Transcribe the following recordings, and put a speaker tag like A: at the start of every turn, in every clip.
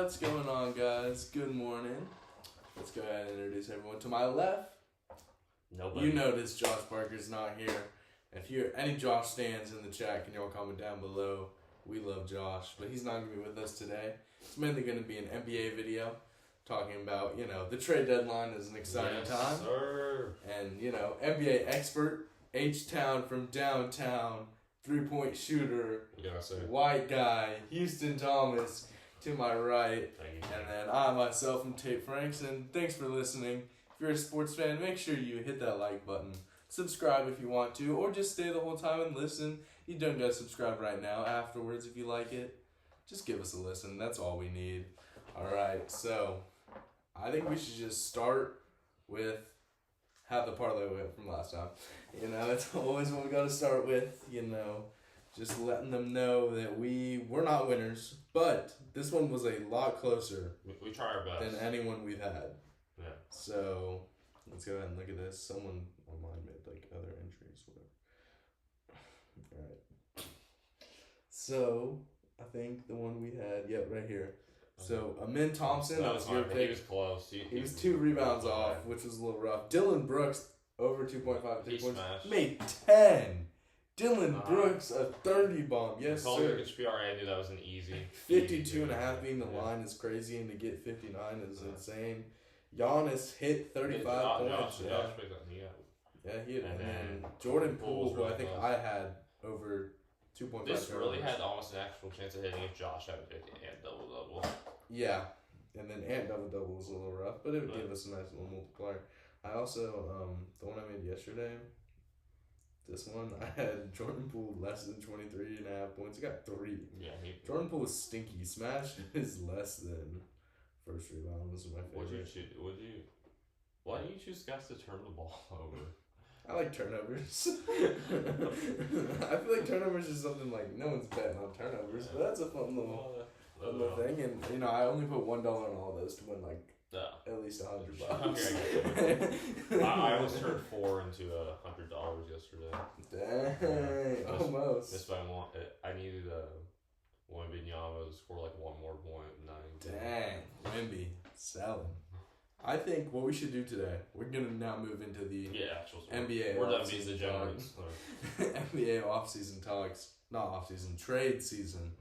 A: What's going on, guys? Good morning. Let's go ahead and introduce everyone. To my left,
B: Nobody.
A: you notice Josh Parker's not here. If you're any Josh stands in the chat, can y'all comment down below? We love Josh, but he's not going to be with us today. It's mainly going to be an NBA video talking about, the trade deadline is an exciting time.
B: Sir.
A: And, NBA expert, H-Town from downtown, three-point shooter, white guy, Houston Thomas to my right.
B: Thank you.
A: And then I myself am Tate Frankson. Thanks for listening. If you're a sports fan, make sure you hit that like button. Subscribe if you want to, or just stay the whole time and listen. You don't gotta subscribe right now. Afterwards, if you like it, just give us a listen. That's all we need. Alright, so I think we should just start with how the parlay went from last time. That's always what we gotta start with, just letting them know that we're not winners, but this one was a lot closer.
B: We try our best
A: than anyone we've had.
B: Yeah.
A: So let's go ahead and look at this. Someone online made other entries, whatever. All right. So I think the one we had, right here. So Amin Thompson, that was your pick.
B: He was close.
A: He was 2 rebounds off, which was a little rough. Dylan Brooks over 2.5
B: He
A: points,
B: smashed.
A: made 10. Dylan Brooks, a 30 bomb. Yes, sir.
B: I knew that was an easy.
A: 52.5 being the line is crazy, and to get 59 is insane. Giannis hit 35 points. Yeah, he hit. And then Jordan Poole, who I think I had over 2.5.
B: This really had almost an actual chance of hitting if Josh had a 50 and double-double.
A: Yeah, and then double-double was a little rough, but it would give us a nice little multiplier. I also, the one I made yesterday, this one, I had Jordan Poole less than 23.5 points. He got 3.
B: Yeah,
A: Jordan Poole is stinky. Smash is less than first rebound. Was my favorite.
B: Why do you choose guys to turn the ball over?
A: I like turnovers. I feel like turnovers is something no one's betting on turnovers, but that's a fun little thing. And I only put $1 on all those to win at least $100.
B: I almost turned 4 into $100 yesterday.
A: Dang, almost.
B: This time I needed Wembanyama to score one more point. 9.
A: Dang, Wemby selling. I think what we should do today, we're gonna now move into the NBA.
B: We're done being the Jones.
A: NBA offseason talks, not offseason, trade season.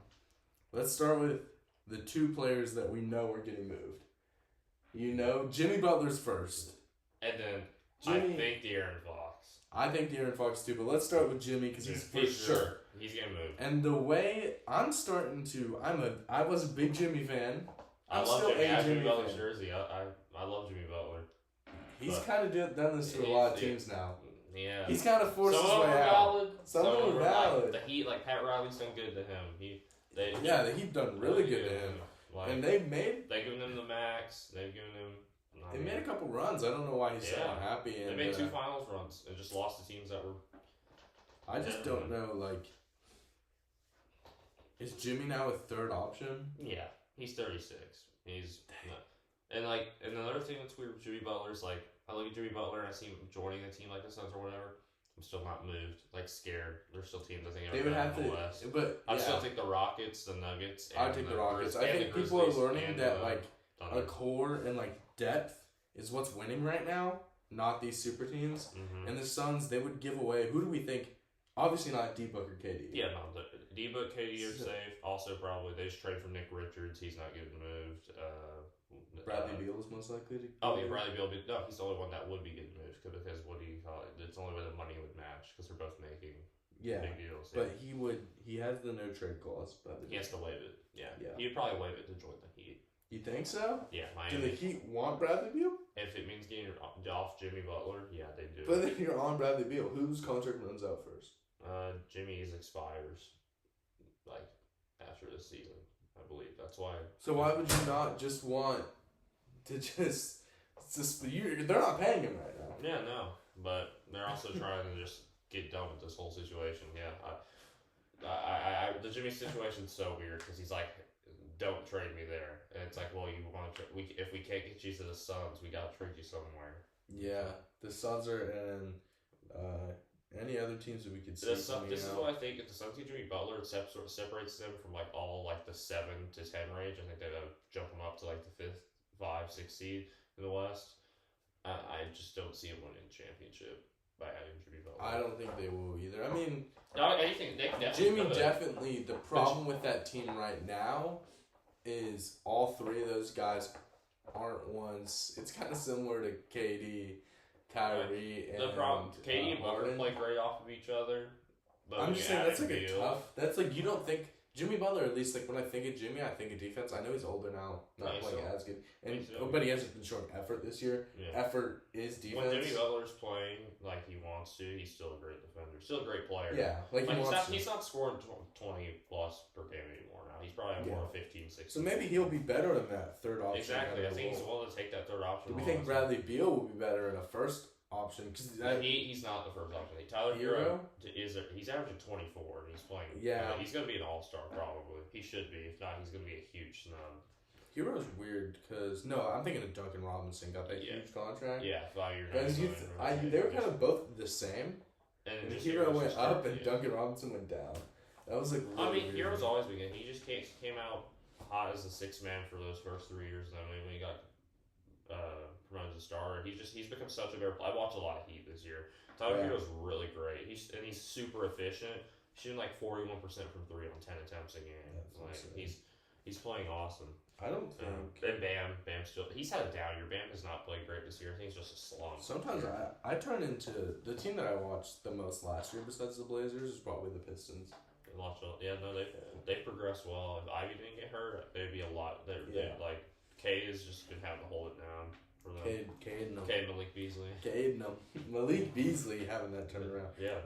A: Let's start with the 2 players that we know are getting moved. Jimmy Butler's first.
B: And then I think De'Aaron Fox.
A: I think De'Aaron Fox too, but let's start with Jimmy because he's for sure.
B: He's getting moved.
A: And the way I'm starting to, I was a big Jimmy fan.
B: I love Jimmy Butler's jersey. I love Jimmy Butler.
A: He's kind of done this to a lot of teams now.
B: Yeah.
A: He's kind of forced his way out. Some of them were valid.
B: The Heat, Pat Riley's done good to him.
A: The Heat done really good to him. And they've
B: given him the max. They've given him.
A: They made a couple runs. I don't know why he's so unhappy.
B: They made 2 finals runs and just lost to teams that were.
A: I just don't know. Is Jimmy now a third option?
B: Yeah, he's 36. And another thing that's weird with Jimmy Butler is I look at Jimmy Butler and I see him joining a team like the Suns or whatever. I'm still not moved, scared. There's still teams I think
A: they would have to,
B: West.
A: But
B: I still take the Rockets, the Nuggets.
A: I take the Rockets. I think people are learning that a core and depth is what's winning right now, not these super teams.
B: Mm-hmm.
A: And the Suns, they would give away. Who do we think? Obviously not D-Book or KD.
B: Yeah, no, D-Book, KD are safe. Also, probably they just traded for Nick Richards. He's not getting moved.
A: Bradley Beal is most likely to.
B: Bradley Beal. No, he's the only one that would be getting moved because it's the only way the money would match because they're both making big deals.
A: But he has the no trade clause.
B: He has to waive it. Yeah. He'd probably waive it to join the Heat.
A: You think so?
B: Yeah, Miami.
A: Do the Heat want Bradley Beal?
B: If it means getting off Jimmy Butler, yeah, they do.
A: But if you're on Bradley Beal, whose contract runs out first?
B: Jimmy's expires after this season, I believe. That's why.
A: So why would you not just want to just they're not paying him right now.
B: Yeah, no, but they're also trying to just get done with this whole situation. Yeah, the Jimmy situation's so weird because he's don't trade me there, and it's well, you want to if we can't get you to the Suns, we got to trade you somewhere.
A: Yeah, the Suns are in. Any other teams that we could see?
B: This is what I think. If the Suns get Jimmy Butler, it separates them from all the 7 to 10 range. I think they'd jump them up to like the 5th, 6th seed in the West. I just don't see him winning the championship by having Jimmy Butler.
A: I don't think they will either. I mean,
B: anything they definitely
A: Jimmy
B: could.
A: definitely. The problem with that team right now is all three of those guys aren't ones. It's kind of similar to KD, Kyrie, and
B: the problem. KD and Butler
A: Harden.
B: play great off of each other. But
A: I'm just saying that's like a tough. That's like you don't think Jimmy Butler. At least like when I think of Jimmy, I think of defense. I know he's older now, not playing as good, but he hasn't been showing effort this year.
B: Yeah.
A: Effort is defense.
B: When Jimmy Butler's playing like he wants to, he's still a great defender, still a great player.
A: Yeah, like he wants to.
B: He's not scoring 20 plus per game anymore now. He's probably more 15, 16.
A: So maybe he'll be better than that third option.
B: Exactly, I think he's willing to take that third option.
A: Do we think Bradley Beal will be better in a first option? Because
B: he's not the first option. Tyler Hero he's averaging 24 and he's playing.
A: Yeah,
B: he's gonna be an all-star probably. He should be. If not, he's gonna be a huge snub.
A: Hero's weird because I'm thinking of Duncan Robinson got that huge contract.
B: Yeah, 5 years.
A: Because they were kind of both the same. And Hero went up and Duncan Robinson went down. That was like. Really weird.
B: Hero's always been good. He just came out hot as a sixth man for those first 3 years. Then when he got promoted as a starter, he's become such a better player. I watched a lot of Heat this year. Tyler Hero's really great. He's super efficient. Shooting like 41% from 3 on 10 attempts a game. He's playing awesome.
A: I don't think.
B: And Bam still. He's had a down year. Bam has not played great this year. I think he's just a slump.
A: Sometimes I turn into the team that I watched the most last year besides the Blazers is probably the Pistons.
B: They progressed well. If Ivy didn't get hurt, there'd be a lot. Like Cade has just been having to hold it down for them.
A: Cade,
B: Malik Beasley.
A: Malik Beasley having that turnaround.
B: Yeah.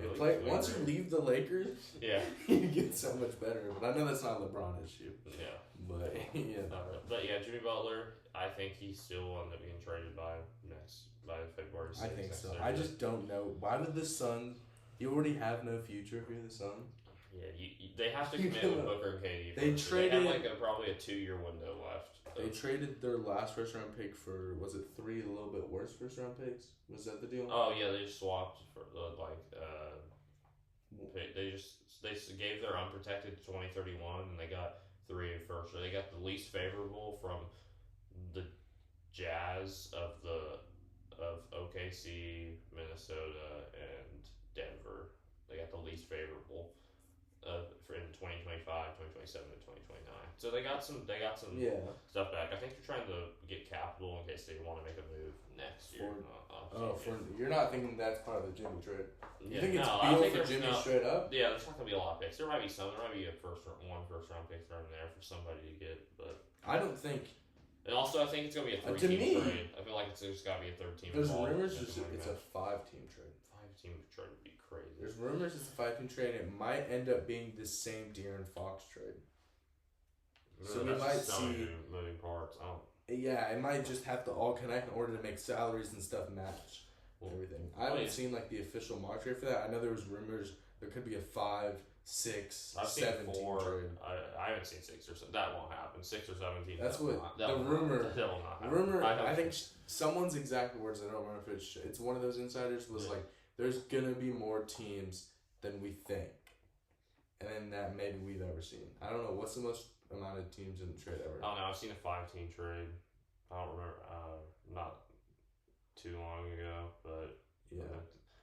A: Once you leave the Lakers, you get so much better. But I know that's not a LeBron issue.
B: Yeah.
A: But
B: Jimmy Butler, I think he still will end up being traded by February 6th.
A: I think so. I just don't know. Why would the Suns? You already have no future if you're the Suns.
B: Yeah, they have to commit with Booker and KD.
A: They
B: have probably a 2-year window left.
A: They traded their last first round pick for 3 a little bit worse first round picks? Was that the deal?
B: Oh yeah, they swapped for they gave their unprotected 2031 and they got 3 in first. So they got the least favorable from the Jazz of OKC, Minnesota, and Denver. They got the least favorable in 2025, 2027, and 2029. So they got some stuff back. I think they're trying to get capital in case they want to make a move next year.
A: You're not thinking that's part of the Jimmy trade? You think it's Beal for Jimmy straight up?
B: Yeah, there's not going to be a lot of picks. There might be some. There might be one first round pick thrown in there for somebody to get, but
A: I don't think.
B: And also, I think it's going to be a 3-team trade. I feel like there's got to be a third team.
A: There's rumors it's a 5-team trade.
B: 5-team trade would be crazy.
A: There's rumors it's a 5-team trade. It might end up being the same De'Aaron Fox trade. So we might see
B: moving parts.
A: Yeah, it might just have to all connect in order to make salaries and stuff match everything. I haven't seen like the official mark rate for that. I know there was rumors there could be a 5, 6, 7 team trade.
B: I haven't seen 6 or 7. That won't happen. 6 or 7 teams.
A: That's what the rumor. That will not happen. Rumor. I think someone's exact words. I don't remember if it's one of those insiders was like, "There's gonna be more teams than we think," and then that maybe we've ever seen. I don't know what's the most amount of teams in the trade ever.
B: I don't know. I've seen a 5-team trade. I don't remember. Not too long ago, but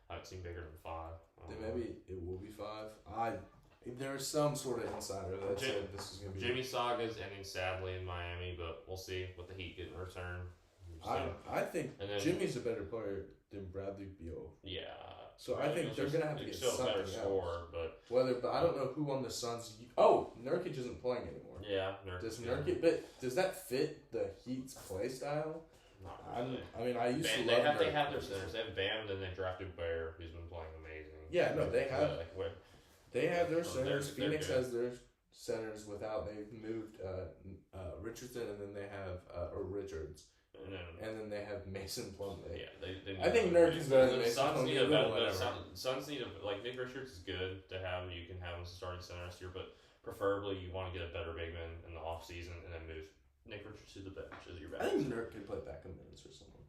B: I haven't seen bigger than 5.
A: Then maybe it will be 5. There's some sort of insider that said this is gonna be.
B: Jimmy Saga's ending sadly in Miami, but we'll see what the Heat get in return.
A: I think Jimmy's a better player than Bradley Beal.
B: Yeah.
A: So I think they're gonna have to get
B: still
A: something
B: better score, but
A: I don't know who on the Suns. Nurkic isn't playing anymore.
B: Yeah,
A: Nurkic. But does that fit the Heat's play style?
B: Not really.
A: I used to love.
B: They have their centers. They have Bam, and they drafted Bear, who's been playing amazing.
A: Yeah, no, they have. They have their centers. Phoenix has their centers without. They've moved Richardson, and then they have Richards. And then they have Mason Plumlee.
B: Yeah, they
A: I think Nurkic's better than Mason
B: Plumlee.
A: Suns
B: need Nick Richards is good to have. You can have him as a starting center this year, but preferably you want to get a better big man in the off season and then move Nick Richards to the bench as your back.
A: I think Nurk could play backup minutes for someone.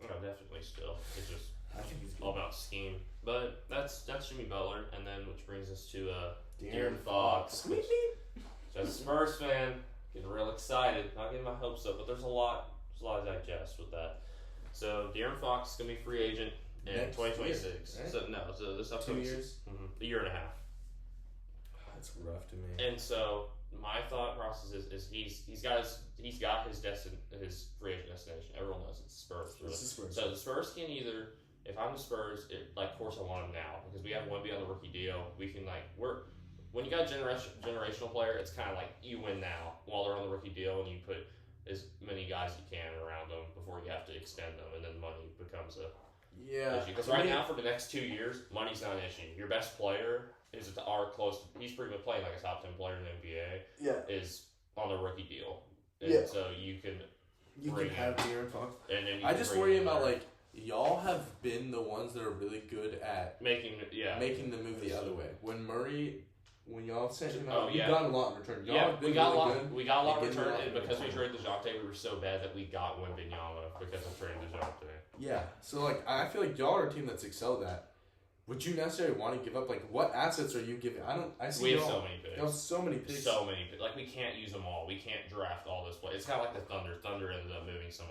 B: Oh, definitely still. It's just
A: I think he's
B: all about scheme. But that's Jimmy Butler, and then which brings us to
A: De'Aaron
B: Fox. As a Spurs fan, getting real excited. Not getting my hopes up, but there's a lot to digest with that. So De'Aaron Fox is gonna be free agent in 2026.
A: Right?
B: So this
A: upcoming 2 years,
B: a year and a half.
A: That's rough to me.
B: And so my thought process is he's got his free agent destination. Everyone knows it's the Spurs. Really.
A: It's the Spurs.
B: So the Spurs can either, if I'm the Spurs, of course I want him now because we have Wemby on the rookie deal. We can when you got a generational player, it's kind of like you win now while they're on the rookie deal, and you put as many guys you can around them before you have to extend them, and then money becomes a issue. Because now for the next 2 years, money's not an issue. Your best player is he's pretty much playing like a top 10 player in the NBA.
A: Yeah.
B: Is on the rookie deal. And so you can
A: have De'Aaron Fox.
B: And then
A: I just worry about y'all have been the ones that are really good at making the move the other way. When y'all sent him out, you got a lot in return.
B: We got a lot in return, and because we traded DeJounte, we were so bad that we got Wembanyama because of trading DeJounte.
A: Yeah, so I feel like y'all are a team that's excelled at. Would you necessarily want to give up? What assets are you giving?
B: We have so many picks.
A: You have so many picks.
B: So many picks. We can't use them all. We can't draft all this play. It's kind of like the Thunder. Thunder ended up moving some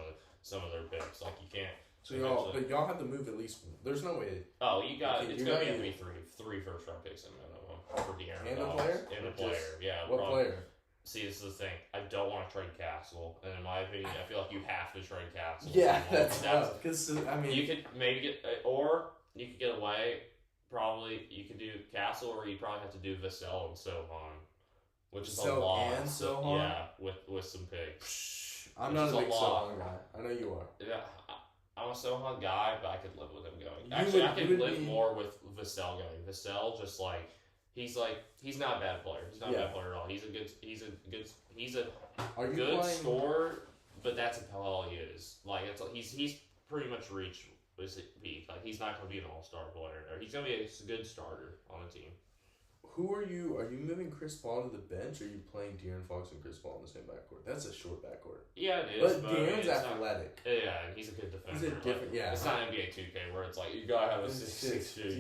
B: of their picks. You can't.
A: So y'all have to move at least. There's no way.
B: Oh, you got. It's going to have to be three first round picks in minimum for De'Aaron.
A: And a player.
B: And a player. Yeah.
A: What player?
B: See, this is the thing. I don't want to trade Castle, and in my opinion, I feel like you have to trade Castle.
A: Yeah, that's tough. Because
B: you could maybe get, or you could get away. Probably you could do Castle, or you probably have to do Vassell and Sohan, which is a lot.
A: And Sohan?
B: Yeah, with some picks.
A: I'm not a big Sohan guy. I know you are.
B: Yeah, I'm a Sohan guy, but I could live with him going. Actually, I could live more with Vassell going. Vassell just he's not a bad player. He's not a bad player at all. He's a good scorer, but that's all he is. He's pretty much reached his peak. He's not going to be an all-star player. Or he's going to be a good starter on the team.
A: Who are you? Are you moving Chris Paul to the bench, or are you playing De'Aaron Fox and Chris Paul in the same backcourt? That's a short backcourt.
B: Yeah, it is.
A: But De'Aaron's athletic.
B: Yeah, and he's a good defender.
A: He's a different.
B: It's not NBA 2K where it's you gotta have a 6'6" dude.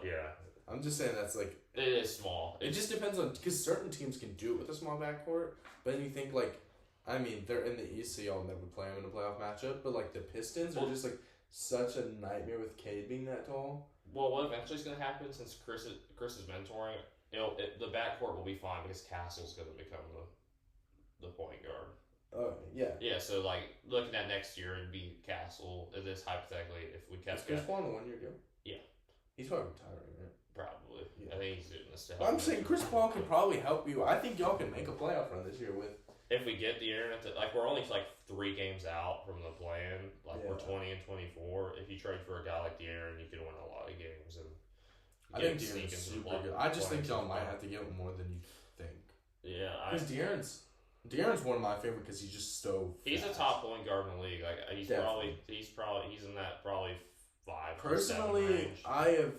B: Yeah.
A: I'm just saying that's
B: It is small.
A: It just depends on, because certain teams can do it with a small backcourt, but then you think they're in the East, so y'all never play them in a playoff matchup. But the Pistons are just such a nightmare with Cade being that tall.
B: Well, what eventually is going to happen, since Chris is mentoring, the backcourt will be fine because Castle's going to become the point guard.
A: Oh, yeah.
B: Yeah, so looking at next year, it'd be Castle. This hypothetically, if we kept
A: Chris Paul in a 1 year deal?
B: Yeah.
A: He's probably retiring, right?
B: Probably.
A: Yeah.
B: I think he's doing this to help.
A: I'm saying Chris Paul could probably help you. I think y'all can make a playoff run this year with.
B: If we get the internet, we're only 3 games out from the play-in. We're 20 and 24. If you trade for a guy like De'Aaron, you could win a lot of games. And
A: I think De'Aaron's super good. I just think y'all might have to give him more than you think.
B: Yeah,
A: because De'Aaron's one of my favorite because he's just so.
B: He's
A: fast.
B: a top point guard in the league. He's in that probably 5.
A: Personally,
B: 7 range.
A: I have.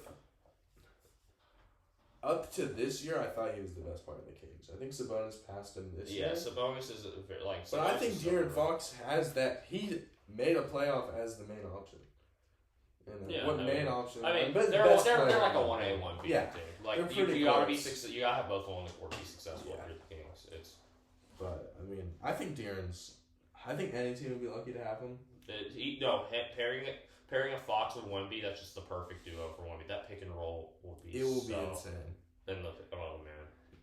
A: Up to this year, I thought he was the best part of the cage. I think Sabonis passed him this year.
B: Yeah, Sabonis is
A: But I think De'Aaron Fox has that. He made a playoff as the main option. Main option?
B: I mean,
A: but
B: they're like a 1A, 1B team. You gotta be you gotta have both on the court to be successful for the Kings.
A: But I think De'Aaron's. I think any team would be lucky to have him.
B: Pairing a Fox with Wemby, that's just the perfect duo for Wemby. That pick and roll will be.
A: It will be insane.
B: Man,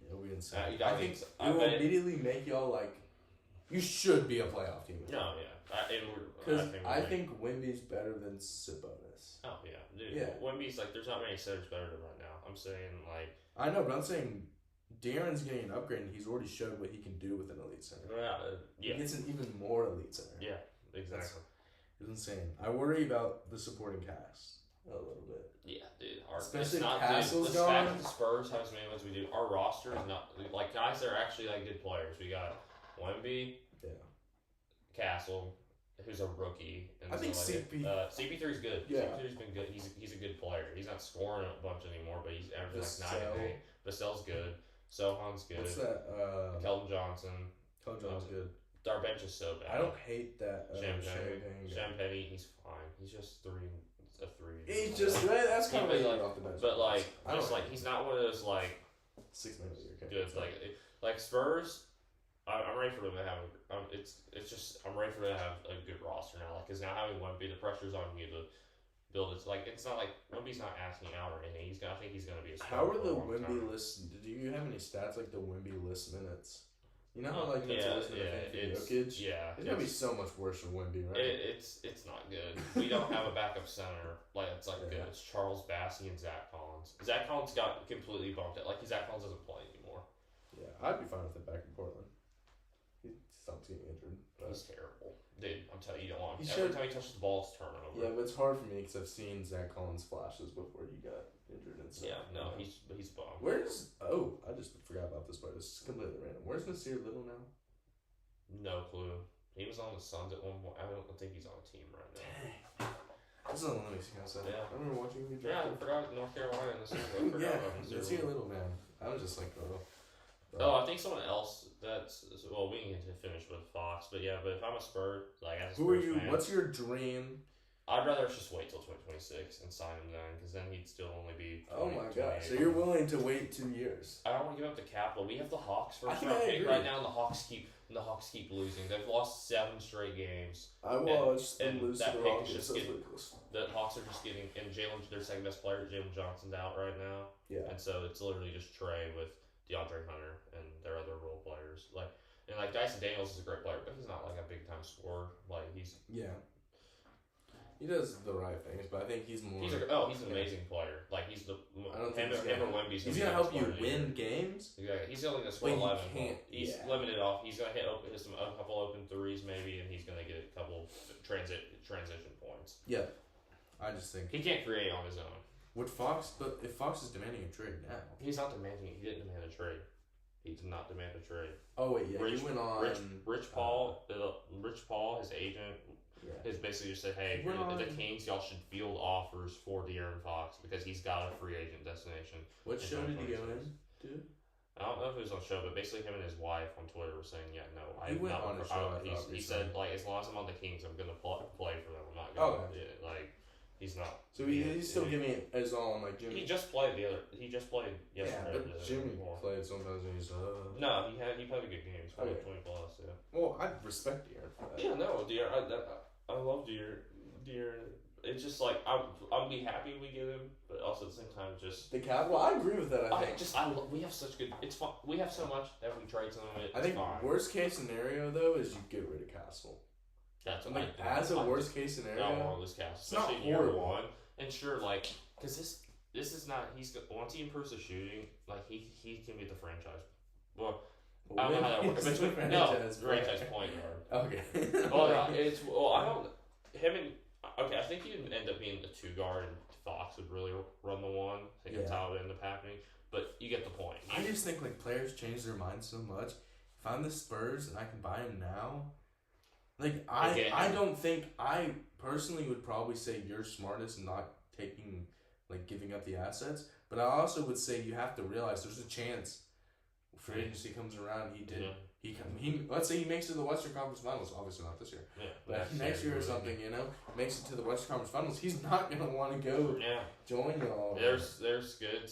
A: it'll be insane. I think it will immediately make y'all you should be a playoff team.
B: No, yeah,
A: because I think Wemby's better than Sabonis.
B: Oh yeah, dude.
A: Yeah.
B: Wemby's there's not many centers better than right now. I'm saying
A: I know, but I'm saying De'Aaron's getting an upgrade, and he's already showed what he can do with an elite center.
B: Yeah.
A: He gets an even more elite center.
B: Yeah, exactly.
A: It's insane. I worry about the supporting cast a little bit.
B: Yeah, dude.
A: Especially if Castle's gone.
B: The fact that the Spurs have as many ones we do, our roster is not guys that are actually good players. We got Wemby, Castle, who's a rookie. And
A: I think
B: CP3's good.
A: Yeah.
B: CP3's been good. He's a good player. He's not scoring a bunch anymore, but he's averaging 98. Vassell's good. Sohan's good.
A: What's that?
B: Keldon Johnson.
A: Keldon Johnson's good.
B: Our bench is so bad.
A: I don't hate that.
B: Champagne, he's fine. He's just 3.
A: He's just that's kind of off the bench.
B: But he's not one of those
A: 6 minutes.
B: Good Spurs. I'm ready for them to have. It's just I'm ready for them to have a good roster now. Like, because now having Wemby, the pressure's on you to build. It's like it's not like Wemby's not asking out or anything. I think he's gonna be a
A: How
B: starter
A: are
B: for
A: the
B: a long
A: Wemby
B: time.
A: lists? Do you have any stats like the Wemby list minutes? You know how like that's
B: yeah,
A: always been a thing for Jokic?
B: yeah.
A: It's gonna be so much worse for Wemby, right?
B: It's not good. We don't have a backup center it's good. It's Charles Bassey and Zach Collins. Zach Collins got completely bumped out. Like Zach Collins doesn't play anymore.
A: Yeah, I'd be fine with him back in Portland. He stops getting injured. But
B: he's terrible, dude. I'm telling you, you don't want him.
A: Every
B: time he touches the ball, it's turnover.
A: Yeah, but it's hard for me because I've seen Zach Collins flashes before he got injured and stuff.
B: Yeah, no, he's bummed.
A: I just forgot about this part. This is completely random. Where's Nasir Little now?
B: No clue. He was on the Suns at one point. I don't think he's on a team right now.
A: Dang. That's not let me see how I
B: Yeah.
A: I remember watching him.
B: Yeah, I forgot North Carolina.
A: Nasir Little, man. I was just like,
B: I think someone else we can finish with Fox, but if I'm a Spur, as a
A: who are
B: Spurs
A: you?
B: fan,
A: What's your dream?
B: I'd rather just wait till 2026 and sign him then, because then he'd still only be.
A: Oh my god! So you're willing to wait 2 years?
B: I don't want to give up the capital. We have the Hawks first
A: round pick
B: right now, and the Hawks keep losing. They've lost 7 straight games.
A: I watched them lose to
B: that
A: the
B: pick
A: Rockets.
B: is just the Hawks are just getting, and their second best player, Jalen Johnson's out right now.
A: Yeah.
B: And so it's literally just Trey with DeAndre Hunter and their other role players. Dyson Daniels is a great player, but he's not a big time scorer.
A: He does the right things, but I think he's more.
B: He's an amazing player. He's the.
A: I don't think he's
B: gonna
A: help you win games.
B: Exactly. He's only gonna score 11. He's limited off. He's gonna hit a couple open threes maybe, and he's gonna get a couple transition points.
A: Yeah, I just think
B: he can't create on his own.
A: Would Fox? But if Fox is demanding a trade now,
B: he's not demanding it. He didn't demand a trade. He did not demand a trade.
A: Oh wait, yeah, he went on.
B: Rich Paul, his agent. Has basically just said, hey, the Kings, y'all should field offers for De'Aaron Fox because he's got a free agent destination.
A: What show did he go in to?
B: I don't know if it was on the show, but basically him and his wife on Twitter were saying,
A: he went on a show.
B: He said, as long as I'm on the Kings, I'm going to play for them. I'm not going to, he's not.
A: So he's still giving it his all on, Jimmy.
B: He just played yesterday.
A: Yeah, but Jimmy played sometimes and he's,
B: No, he played a good game. He played 20 plus, yeah.
A: Well, I respect De'Aaron for that.
B: Yeah, no, De'Aaron, I love De'Aaron. It's just I'll be happy we get him, but also at the same time, just
A: the cap. Well, I agree with that. I think
B: we have such good. It's fun. We have so much that we trade some of it.
A: I think
B: fine.
A: Worst case scenario though is you get rid of Castle.
B: That's
A: as a worst case scenario.
B: I don't want this Castle, especially in year one. And sure, because this is not. Once he improves the shooting, he can be the franchise. Well. I don't know how that works. Franchise point guard.
A: Okay.
B: I think he'd end up being the 2 guard, and Fox would really run the 1. I think that's how it ended up happening. But you get the point.
A: I just think players change their minds so much. If I'm the Spurs and I can buy him now, I don't think I personally would probably say you're smartest not taking giving up the assets. But I also would say you have to realize there's a chance. Free agency comes around, he did. He let's say he makes it to the Western Conference Finals. Obviously not this year, but next year or something. Makes it to the Western Conference Finals. He's not gonna want to go join y'all.
B: There's good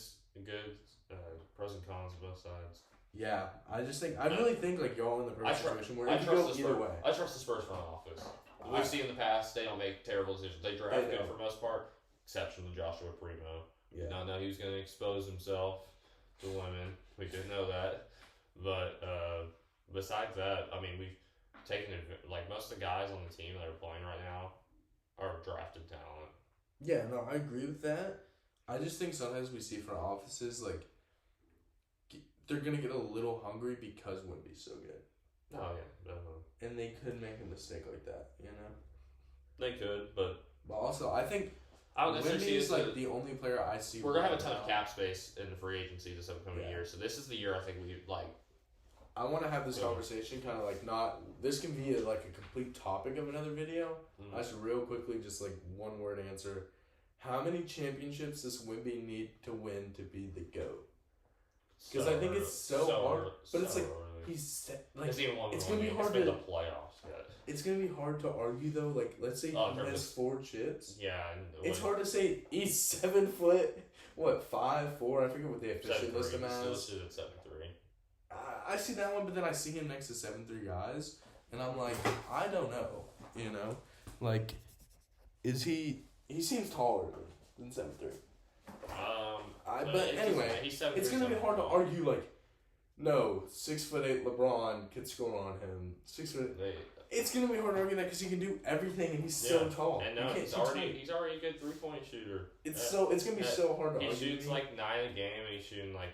B: pros and cons on both sides.
A: Yeah, I really think y'all in the perfect situation where you can go either way.
B: I trust the Spurs front office. We've seen in the past they don't make terrible decisions. They draft good for the most part, exception to Joshua Primo.
A: Yeah.
B: Now he was going to expose himself to women. We didn't know that. But besides that, we've taken most of the guys on the team that are playing right now are drafted talent.
A: Yeah, no, I agree with that. I just think sometimes we see front offices they're gonna get a little hungry because Wemby's so good.
B: Oh yeah, definitely.
A: And they could make a mistake like that,
B: They could, but
A: also I think Wemby's the only player I see.
B: We're gonna have a ton of cap space in the free agency this upcoming year, so this is the year I think we
A: I want to have this conversation, kind of not. This can be a complete topic of another video. I should real quickly just one word answer. How many championships does Wemby need to win to be the GOAT? Because I think it's so hard, but it's he's it's gonna be hard to
B: the playoffs yet.
A: It's gonna be hard to argue though. Let's say he has 4 chips.
B: Yeah,
A: it's hard to say he's 7 foot. What 5'4"? I forget what they officially list him as.
B: Still at 7'3".
A: I see that one, but then I see him next to 7'3" guys, and I'm like, I don't know, you know, like, is he? He seems taller than 7'3". But anyway, it's gonna be hard to argue. Like, no, 6'8" LeBron could score on him. 6 foot. It's gonna be hard to argue that because he can do everything and he's so tall.
B: And no, he's already a good 3-point shooter.
A: It's gonna be so hard to argue.
B: He shoots like 9 a game and he's shooting like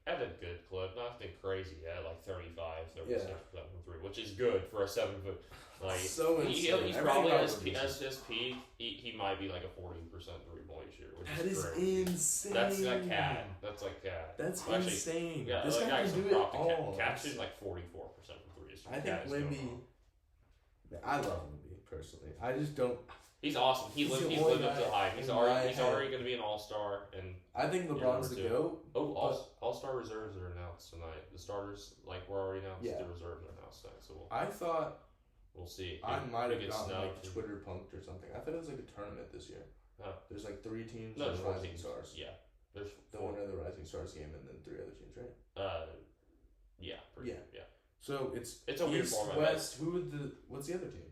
B: at a good clip, nothing crazy yet, like 35, 36% from 3, which is good for a 7 foot. Like
A: so insane.
B: He's probably at his peak. He might be like a 40% 3-point shooter, which is crazy.
A: Insane.
B: That's like Cat. That's like Cat.
A: That's insane.
B: Yeah,
A: this guy can do it all.
B: Cat shooting like 44% from 3.
A: I think Wemby. I love Wemby personally. I just don't.
B: He's awesome. He's lived up to the hype. He's already going to be an all-star, and
A: I think LeBron's the GOAT.
B: Oh, all-star reserves are announced tonight. The starters were already announced. Yeah. The reserves are announced tonight. So
A: I thought
B: we'll see.
A: I might have gotten like Twitter punked or something. I thought it was like a tournament this year. There's like 3 teams.
B: No, there's 4
A: Rising
B: teams.
A: Stars.
B: Yeah, there's
A: the winner of the Rising Stars game, and then 3 other teams, right?
B: Yeah. Yeah.
A: So it's
B: a weird format.
A: West. What's the other team?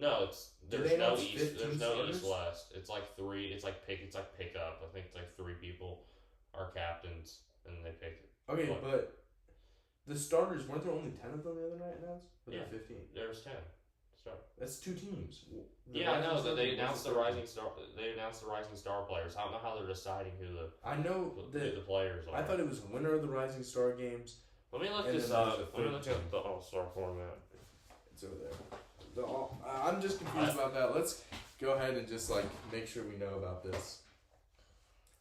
B: No, there's no east. There's no
A: starters?
B: east west. It's like 3. It's like pickup. I think it's like 3 people are captains, and they pick.
A: Okay, but the starters weren't there only 10 of them the other night announced? Or
B: yeah,
A: 15.
B: There was 10.
A: That's 2 teams.
B: I know that they announced the Rising Star. They announced the Rising Star players. I don't know how they're deciding who the players are.
A: I thought it was winner of the Rising Star games.
B: Let me look this up. Let me look at the All-Star format.
A: It's over there. I'm just confused about that. Let's go ahead and just like make sure we know about this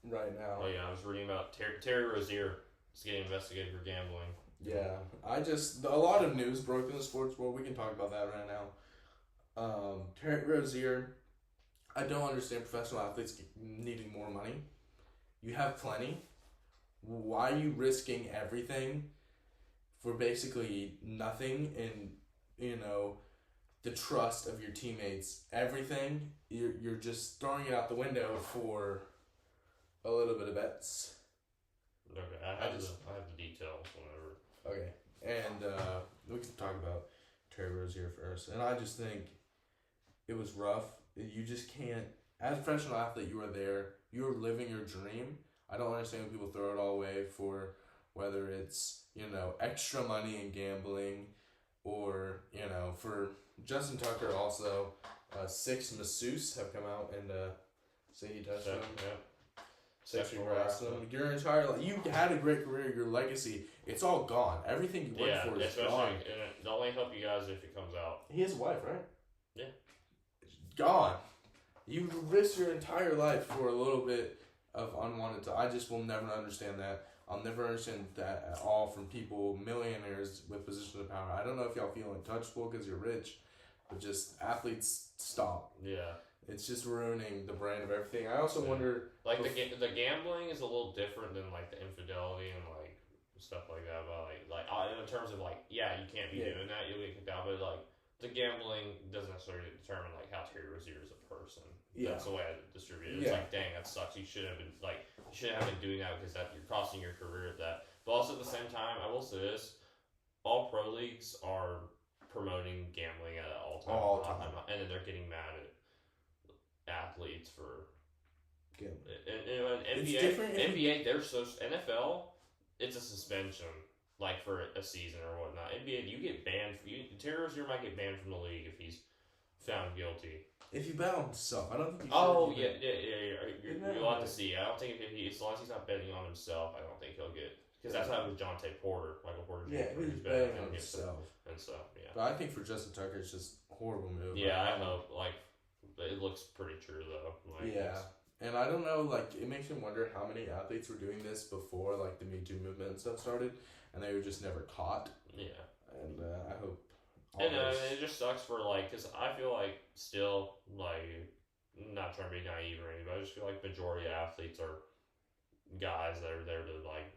A: right now.
B: Oh yeah, I was reading about Terry Rozier is getting investigated for gambling.
A: Yeah, a lot of news broke in the sports world. We can talk about that right now. Terry Rozier, I don't understand professional athletes needing more money. You have plenty. Why are you risking everything for basically nothing and, the trust of your teammates? Everything, you're just throwing it out the window for a little bit of bets.
B: Okay, I have the details whenever.
A: Okay, and we can talk about Terry Rozier first. And I just think it was rough. You just can't, as a professional athlete, you are there. You're living your dream. I don't understand when people throw it all away for whether it's, extra money in gambling or, for Justin Tucker also, 6 masseuses have come out and say he touched him.
B: Yeah.
A: Sexually harassed him. Your entire life, you had a great career. Your legacy, it's all gone. Everything you worked for is gone.
B: And they'll only help you guys if it comes out.
A: He has a wife, right?
B: Yeah.
A: It's gone. You risk your entire life for a little bit of unwanted time. I just will never understand that. I'll never understand that at all from people, millionaires with positions of power. I don't know if y'all feel untouchable because you're rich, but just athletes, stop.
B: Yeah.
A: It's just ruining the brand of everything. I also wonder,
B: like the gambling is a little different than like the infidelity and like stuff like that. But like in terms of like, you can't be doing that. You'll get kicked out. But like the gambling doesn't necessarily determine like how Terry Rozier is a person. Yeah. That's the way I distribute it. It's like, dang, that sucks. You shouldn't have been doing that because you're costing your career at that. But also at the same time, I will say this: all pro leagues are promoting gambling at all time, and then they're getting mad at athletes for gambling. And NBA, they're so NFL. It's a suspension, like for a season or whatnot. NBA, you get banned. Terry Rozier might get banned from the league if he's found guilty.
A: If you bet on himself, I don't think.
B: You'll have to see. I don't think as long as he's not betting on himself, I don't think he'll get. Because that's how it was Jonte Porter, Michael Porter.
A: Yeah, he was betting on himself
B: and stuff. Yeah,
A: but I think for Justin Tucker, it's just a horrible move.
B: Yeah, I hope. It looks pretty true though.
A: And I don't know. It makes me wonder how many athletes were doing this before, the Me Too movement and stuff started, and they were just never caught.
B: Yeah.
A: And I hope.
B: And it just sucks for because I feel like still not trying to be naive or anything, but I just feel like majority of athletes are guys that are there to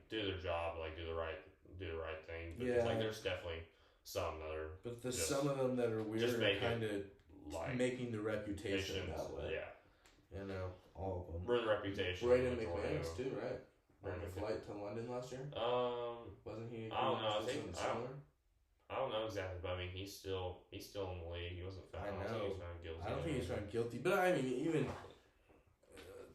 B: do their job, do the right thing. But there's definitely some that are. But
A: there's some of them that are weird, kind of making the reputation that way.
B: Yeah.
A: All of them.
B: Ruin the reputation.
A: Braden McManus too, right? on the flight to London last year? Wasn't he?
B: I don't know. I think
A: similar.
B: I don't know exactly, but I mean, he's still in the league. He wasn't found.
A: I know.
B: He was found guilty.
A: I don't think he's found guilty, but I mean, even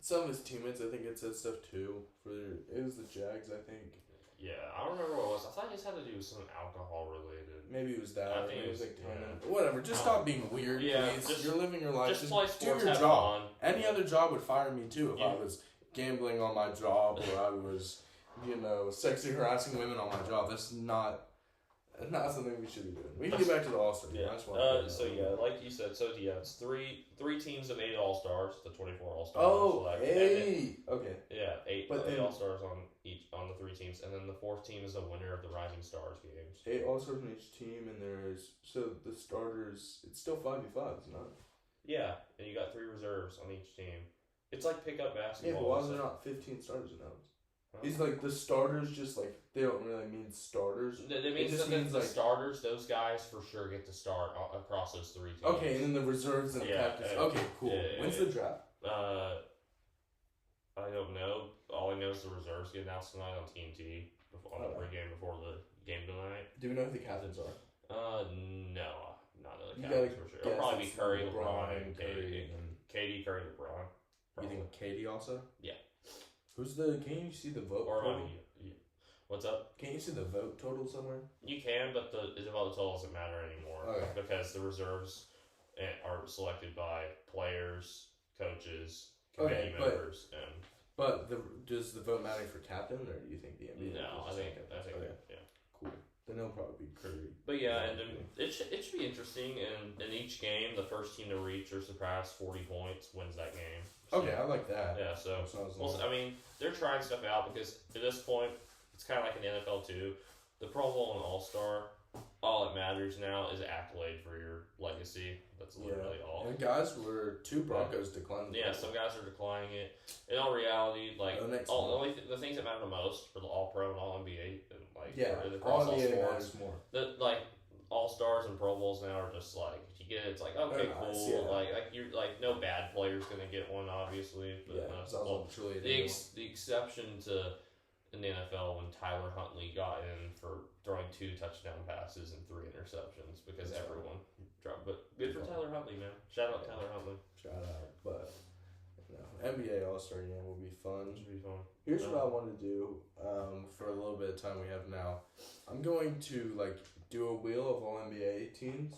A: some of his teammates, I think it said stuff too. It was the Jags, I think.
B: Yeah, I don't remember what it was. I thought it just had to do with some alcohol related.
A: Maybe it was that.
B: I think
A: it was like
B: yeah.
A: Whatever. Just stop being weird,
B: yeah,
A: please. You're living your life.
B: Just play sports.
A: Do your job.
B: Fun.
A: Any other job would fire me too if I was gambling on my job or I was, sexually harassing women on my job. That's not something we should be doing. We can get back to the All-Star game.
B: Like you said, it's three teams of 8 All-Stars, the 24 All-Stars.
A: Oh, 8. Okay.
B: Yeah, 8 All-Stars on the 3 teams, and then the 4th team is a winner of the Rising Stars games.
A: 8 All-Stars on each team, and the starters. It's still 5v5, isn't it?
B: Yeah, and you got 3 reserves on each team. It's like pickup basketball.
A: Yeah, but why are there not 15 starters in those? He's like the starters, just like they don't really mean starters.
B: It means the starters; those guys for sure get to start across those 3 teams.
A: Okay, and then the reserves and the captains. Okay, cool. When's the draft?
B: I don't know. All I know is the reserves get announced tonight on TNT on the pregame before the game tonight.
A: Do we know who the captains are?
B: No, not the captains for sure. It'll probably be Curry, LeBron, and KD. KD, Curry, LeBron.
A: Probably. You think KD also?
B: Yeah.
A: Can you see the vote total?
B: What's up?
A: Can't you see the vote total somewhere?
B: You can, but the total doesn't matter anymore.
A: Okay.
B: Because the reserves are selected by players, coaches, committee members,
A: But does the vote matter for captain, or do you think the NBA?
B: No, I think yeah.
A: Cool. Then it'll probably be Curry.
B: But yeah, and it should be interesting. And in each game, the first team to reach or surpass 40 points wins that game. So,
A: okay, I like that.
B: Yeah, I mean, they're trying stuff out because at this point, it's kind of like in the NFL too. The Pro Bowl and All-Star, all that matters now is accolade for your legacy. That's literally all.
A: And two Broncos declined.
B: Yeah, some guys are declining it. In all reality, like the things that matter the most for the All-Pro and All-NBA, and
A: all NBA matters more.
B: All-Stars and Pro Bowls now are just like, if you get it, it's like, okay, cool. Yeah. Like you're like, no bad player's gonna get one, obviously. But, the exception to in the NFL when Tyler Huntley got in for throwing 2 touchdown passes and 3 interceptions because everyone dropped. But good for Tyler Huntley, man. Shout out Tyler Huntley.
A: Shout out. But NBA All-Star game will be fun.
B: It should be fun.
A: Here's what I want to do for a little bit of time we have now. I'm going to do a wheel of all NBA teams,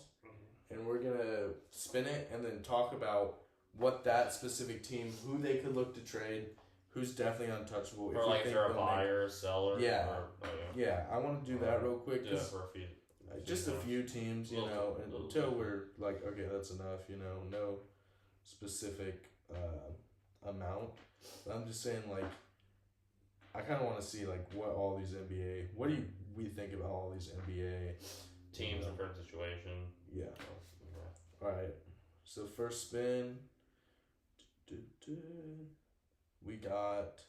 A: and we're gonna spin it and then talk about what that specific team, who they could look to trade, who's definitely untouchable.
B: Or if they're a buyer, a seller.
A: Yeah. Yeah, I want to do that real quick.
B: For a few.
A: Just a few teams, until we're like, okay, that's enough, no specific amount. But I'm just saying, I kind of want to see, what all these NBA, what do we think about all these NBA
B: teams in current situation?
A: Yeah. Alright, so first spin, we got,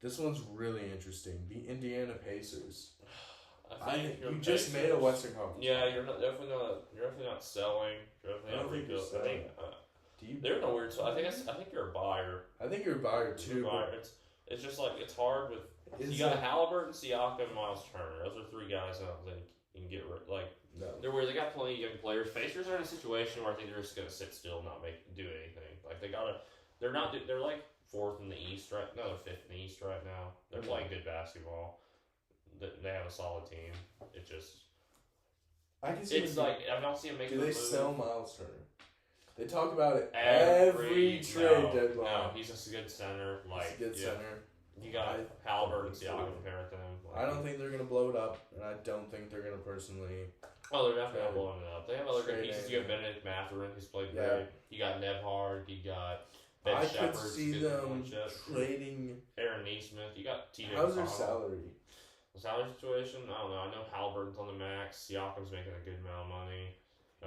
A: this one's really interesting, the Indiana Pacers.
B: I think
A: you just made a Western Conference.
B: Yeah, you're definitely not selling. You're definitely not rebuilding. They're in a weird spot. I think you're a buyer.
A: I think you're a buyer too.
B: It's just it's hard with. You got Halliburton, Siakam, and Miles Turner. Those are 3 guys I don't think you can get rid.
A: No.
B: They're weird. They got plenty of young players. Pacers are in a situation where I think they're just gonna sit still, and not do anything. They're 4th in the East right. No, they're 5th in the East right now. They're playing good basketball. They have a solid team. It just.
A: I can see.
B: I don't see them making.
A: Do they sell Miles Turner? They talk about it every trade deadline.
B: No, he's just a good center.
A: He's a good center.
B: You got Halliburton, Siakam, pair with them.
A: I don't think they're gonna blow it up, and I don't think they're gonna personally.
B: Oh, they're definitely not blowing it up. They have other good pieces. You have Benedict Mathurin, who's played great. You got Nebhard. You got. Ben
A: I
B: Shepherd,
A: could see them trading.
B: Aaron Neesmith. You got TJ.
A: How's their salary?
B: The salary situation? I don't know. I know Halliburton's on the max. Siakam's making a good amount of money.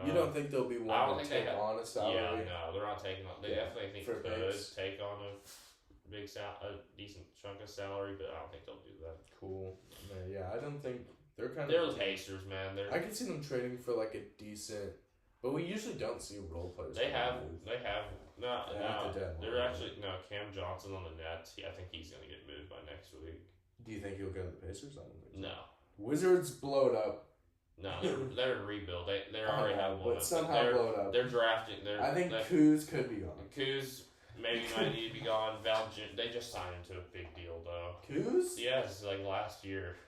A: You don't think they'll be one to take on a salary?
B: Yeah, no, they're not taking on. They definitely think could take on a decent chunk of salary, but I don't think they'll do that.
A: Cool. Yeah, I don't think they're kind of.
B: They're the Pacers, man.
A: I can see them trading for a decent But we usually don't see role players.
B: They have Cam Johnson on the Nets. I think he's going to get moved by next week.
A: Do you think he'll go to the Pacers? I don't think so.
B: No.
A: Wizards blow it up.
B: No, they're in rebuild. They already have one.
A: But somehow blow it up.
B: They're drafting.
A: I think Kuz could be gone.
B: Kuz might need to be gone. They just signed him to a big deal though.
A: Kuz?
B: Yes, like last year.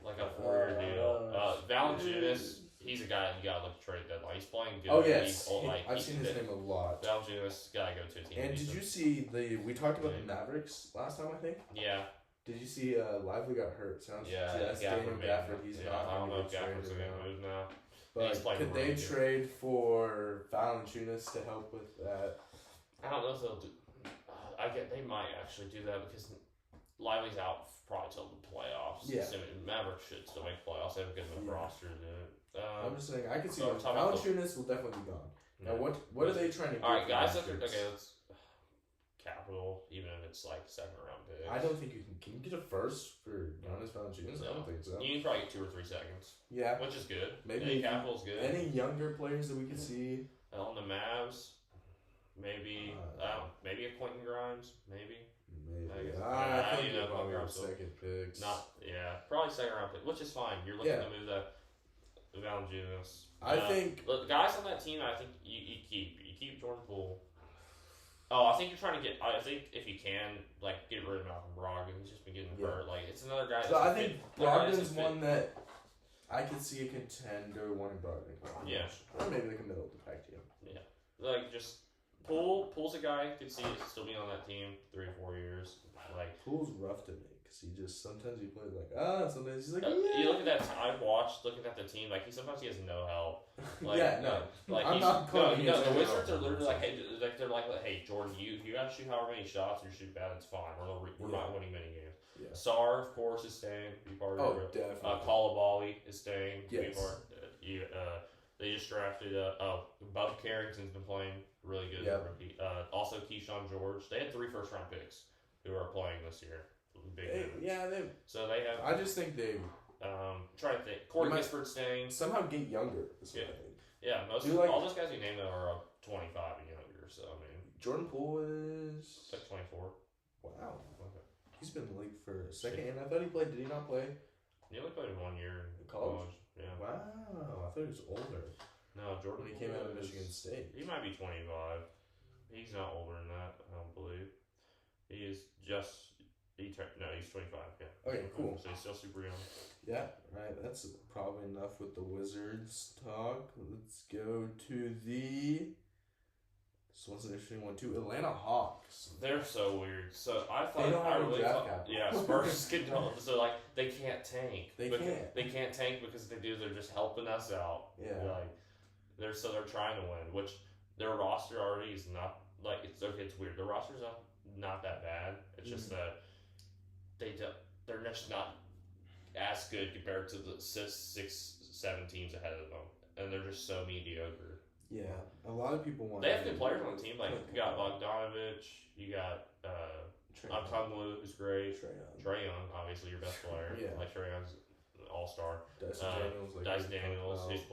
B: Like a 4-year deal. Valanciunas, he's a guy you gotta look to trade deadline. He's playing good.
A: Oh yes, I've seen his name a lot.
B: Valanciunas gotta go to a team.
A: And did you see we talked about the Mavericks last time? I think.
B: Yeah.
A: Did you see Lively got hurt? Sounds
B: that's
A: Daniel Gafford. He's not.
B: I don't know if Gafford's gonna move now.
A: But could they trade for Valanciunas to help with that?
B: I don't know if they'll do. They might actually do that because Lively's out probably till the playoffs.
A: Yeah.
B: So Mavericks should still make playoffs. They have a good enough roster to do it.
A: I'm just saying, I can see Valanciunas will definitely be gone. Now, what are they trying to do?
B: All right, guys. Let's capital, even if it's like 2nd-round picks.
A: I don't think you can get a first for Giannis Valanciunas. No. I don't think so.
B: You can probably get 2 or 3 seconds.
A: Yeah,
B: which is good.
A: Maybe
B: capital's good.
A: Any younger players that we could see
B: on the Mavs? Maybe maybe a Quentin Grimes. Maybe.
A: I think probably second picks.
B: Probably 2nd-round pick, which is fine. You're looking to move that Valanciunas.
A: I think
B: the guys on that team. I think you keep Jordan Poole. Oh, I think you're trying to get. I think if you can, like, get rid of Malcolm Brogdon. He's just been getting hurt. Like, it's another guy.
A: So I think Brogdon's one that I could see a contender wanting Brogdon.
B: Yeah,
A: or maybe like a middle of the pack team.
B: Yeah, like just Poole's a guy you could see still being on that team 3 or 4 years. Like
A: Poole's rough to me because he just sometimes he plays like sometimes he's like
B: You look at that. I've watched looking at the team. Like sometimes he has no help. Like,
A: I'm not calling
B: the Wizards are literally like, hey, they're like, hey, Jordan, you gotta shoot however many shots you shoot bad, it's fine. We're not winning many games.
A: Yeah.
B: Sarr, of course, is staying. Be part of it.
A: Definitely.
B: Koulibaly is staying.
A: Yes.
B: Be part. They just drafted. Bub Carrington's been playing really good.
A: Yep.
B: Rookie. Also, Keyshawn George. They had 3 first-round picks who are playing this year. So they have.
A: I just think they.
B: Try to think. Corey Kispert staying.
A: Somehow get younger.
B: Yeah, all those guys you named are 25 and younger. So I mean,
A: Jordan Poole is
B: like 24.
A: Wow. Okay. He's been in the league for a second, and I thought he played. Did he not play?
B: He only played 1 year in
A: college.
B: Yeah.
A: Wow, I thought he was older.
B: No, Jordan.
A: When he came out of Michigan State,
B: he might be 25. He's not older than that. I don't believe. He is just. He's 25. Yeah.
A: Okay, cool.
B: So he's still super young.
A: Yeah, right. That's probably enough with the Wizards talk. Let's go to this one's an interesting one too. Atlanta Hawks.
B: They're so weird. So I thought
A: they don't have a draft capital.
B: Yeah, Spurs can don't. So like they can't tank.
A: They can't.
B: They can't tank because they're just helping us out.
A: Yeah.
B: Like they're trying to win, which their roster already is not like it's weird. The roster's not that bad. It's just that they're just not as good compared to the 6-7 teams ahead of them, and they're just so mediocre.
A: Yeah, a lot of people want.
B: They have good players on the team. Like you got Bogdanovich, you got Okongwu, who's great. Trae Young, obviously your best player.
A: Yeah,
B: like Trae Young's an all-star.
A: Dyson
B: Daniels, he's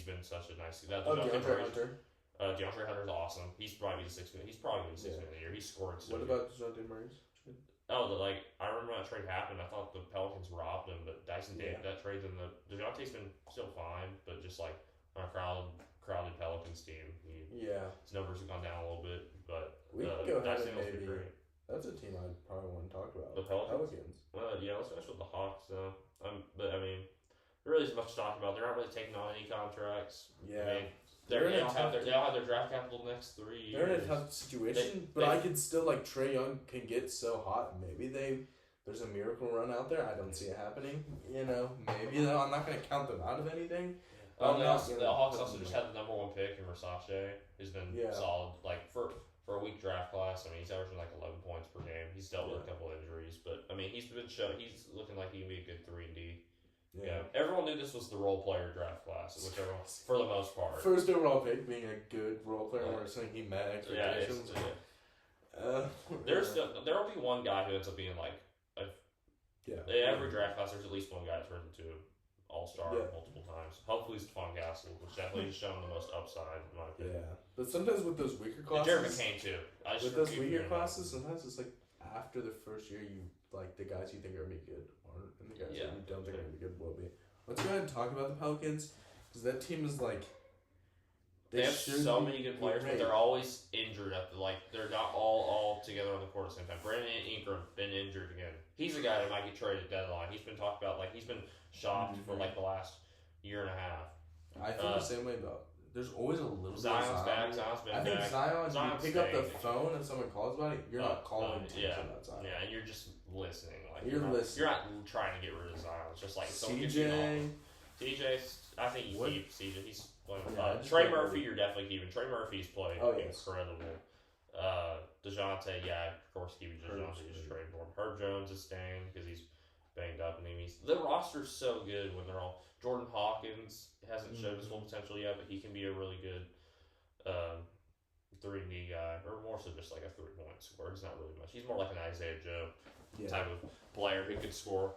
B: been such a nice.
A: DeAndre Hunter.
B: DeAndre Hunter's awesome. He's probably the 6th man. He's probably the 6th man of the year. He's scored.
A: What about DeJounte Murray's?
B: I remember when that trade happened. I thought the Pelicans robbed him, but that trade DeJounte's been still fine, but just like on a crowded Pelicans team, his numbers have gone down a little bit. But
A: we can go ahead and
B: maybe
A: that's a team I probably want to talk about.
B: The Pelicans. Well, let's finish with the Hawks though. But I mean, there really isn't much to talk about. They're not really taking on any contracts.
A: Yeah.
B: I mean, they don't have their draft capital the next 3 years.
A: They're in a tough situation, but I could still Trae Young can get so hot. Maybe there's a miracle run out there. I don't see it happening. Maybe though. I'm not going to count them out of anything.
B: The Hawks also just had the number 1 pick in Versace, who's been solid. Like for a weak draft class, I mean, he's averaging like 11 points per game. He's dealt with a couple injuries, but I mean, he's looking like he can be a good 3-and-D. Yeah, everyone knew this was the role player draft class, for the most part.
A: First overall pick being a good role player, or something he met expectations.
B: There'll be one guy who ends up being like, every draft class there's at least one guy that turns into all-star multiple times. Hopefully Stephon Castle, which definitely has shown the most upside in my opinion.
A: Yeah, but sometimes with those weaker classes,
B: Jared McCain too.
A: With those weaker classes, sometimes it's like after the first year, you like the guys you think are gonna be good aren't, and the guys that you don't think are gonna be good will be. Let's go ahead and talk about the Pelicans because that team is like.
B: They have so many good players, but they're always injured. They're not all together on the court at the same time. Brandon Ingram been injured again. He's a guy that might get traded at deadline. He's been talked about he's been shopped for the last year and a half.
A: I feel the same way about. There's always a little.
B: Zion's back. Zion's been back.
A: I think Zion. You pick up the phone and someone calls about it. You're not calling about Zion.
B: Yeah, and you're just listening.
A: You're listening.
B: You're not trying to get rid of Zion. It's just like
A: CJ.
B: I think you keep CJ. He's playing. Trey Murphy, you're definitely keeping. Trey Murphy's played incredible. DeJounte, of course, keeping DeJounte. Just trade for him. Herb Jones is staying because he's banged up, and the roster's so good when they're all. Jordan Hawkins hasn't showed his full potential yet, but he can be a really good 3D guy, or more so just like a 3-point scorer. He's not really much. He's more like an Isaiah Joe type of player who could score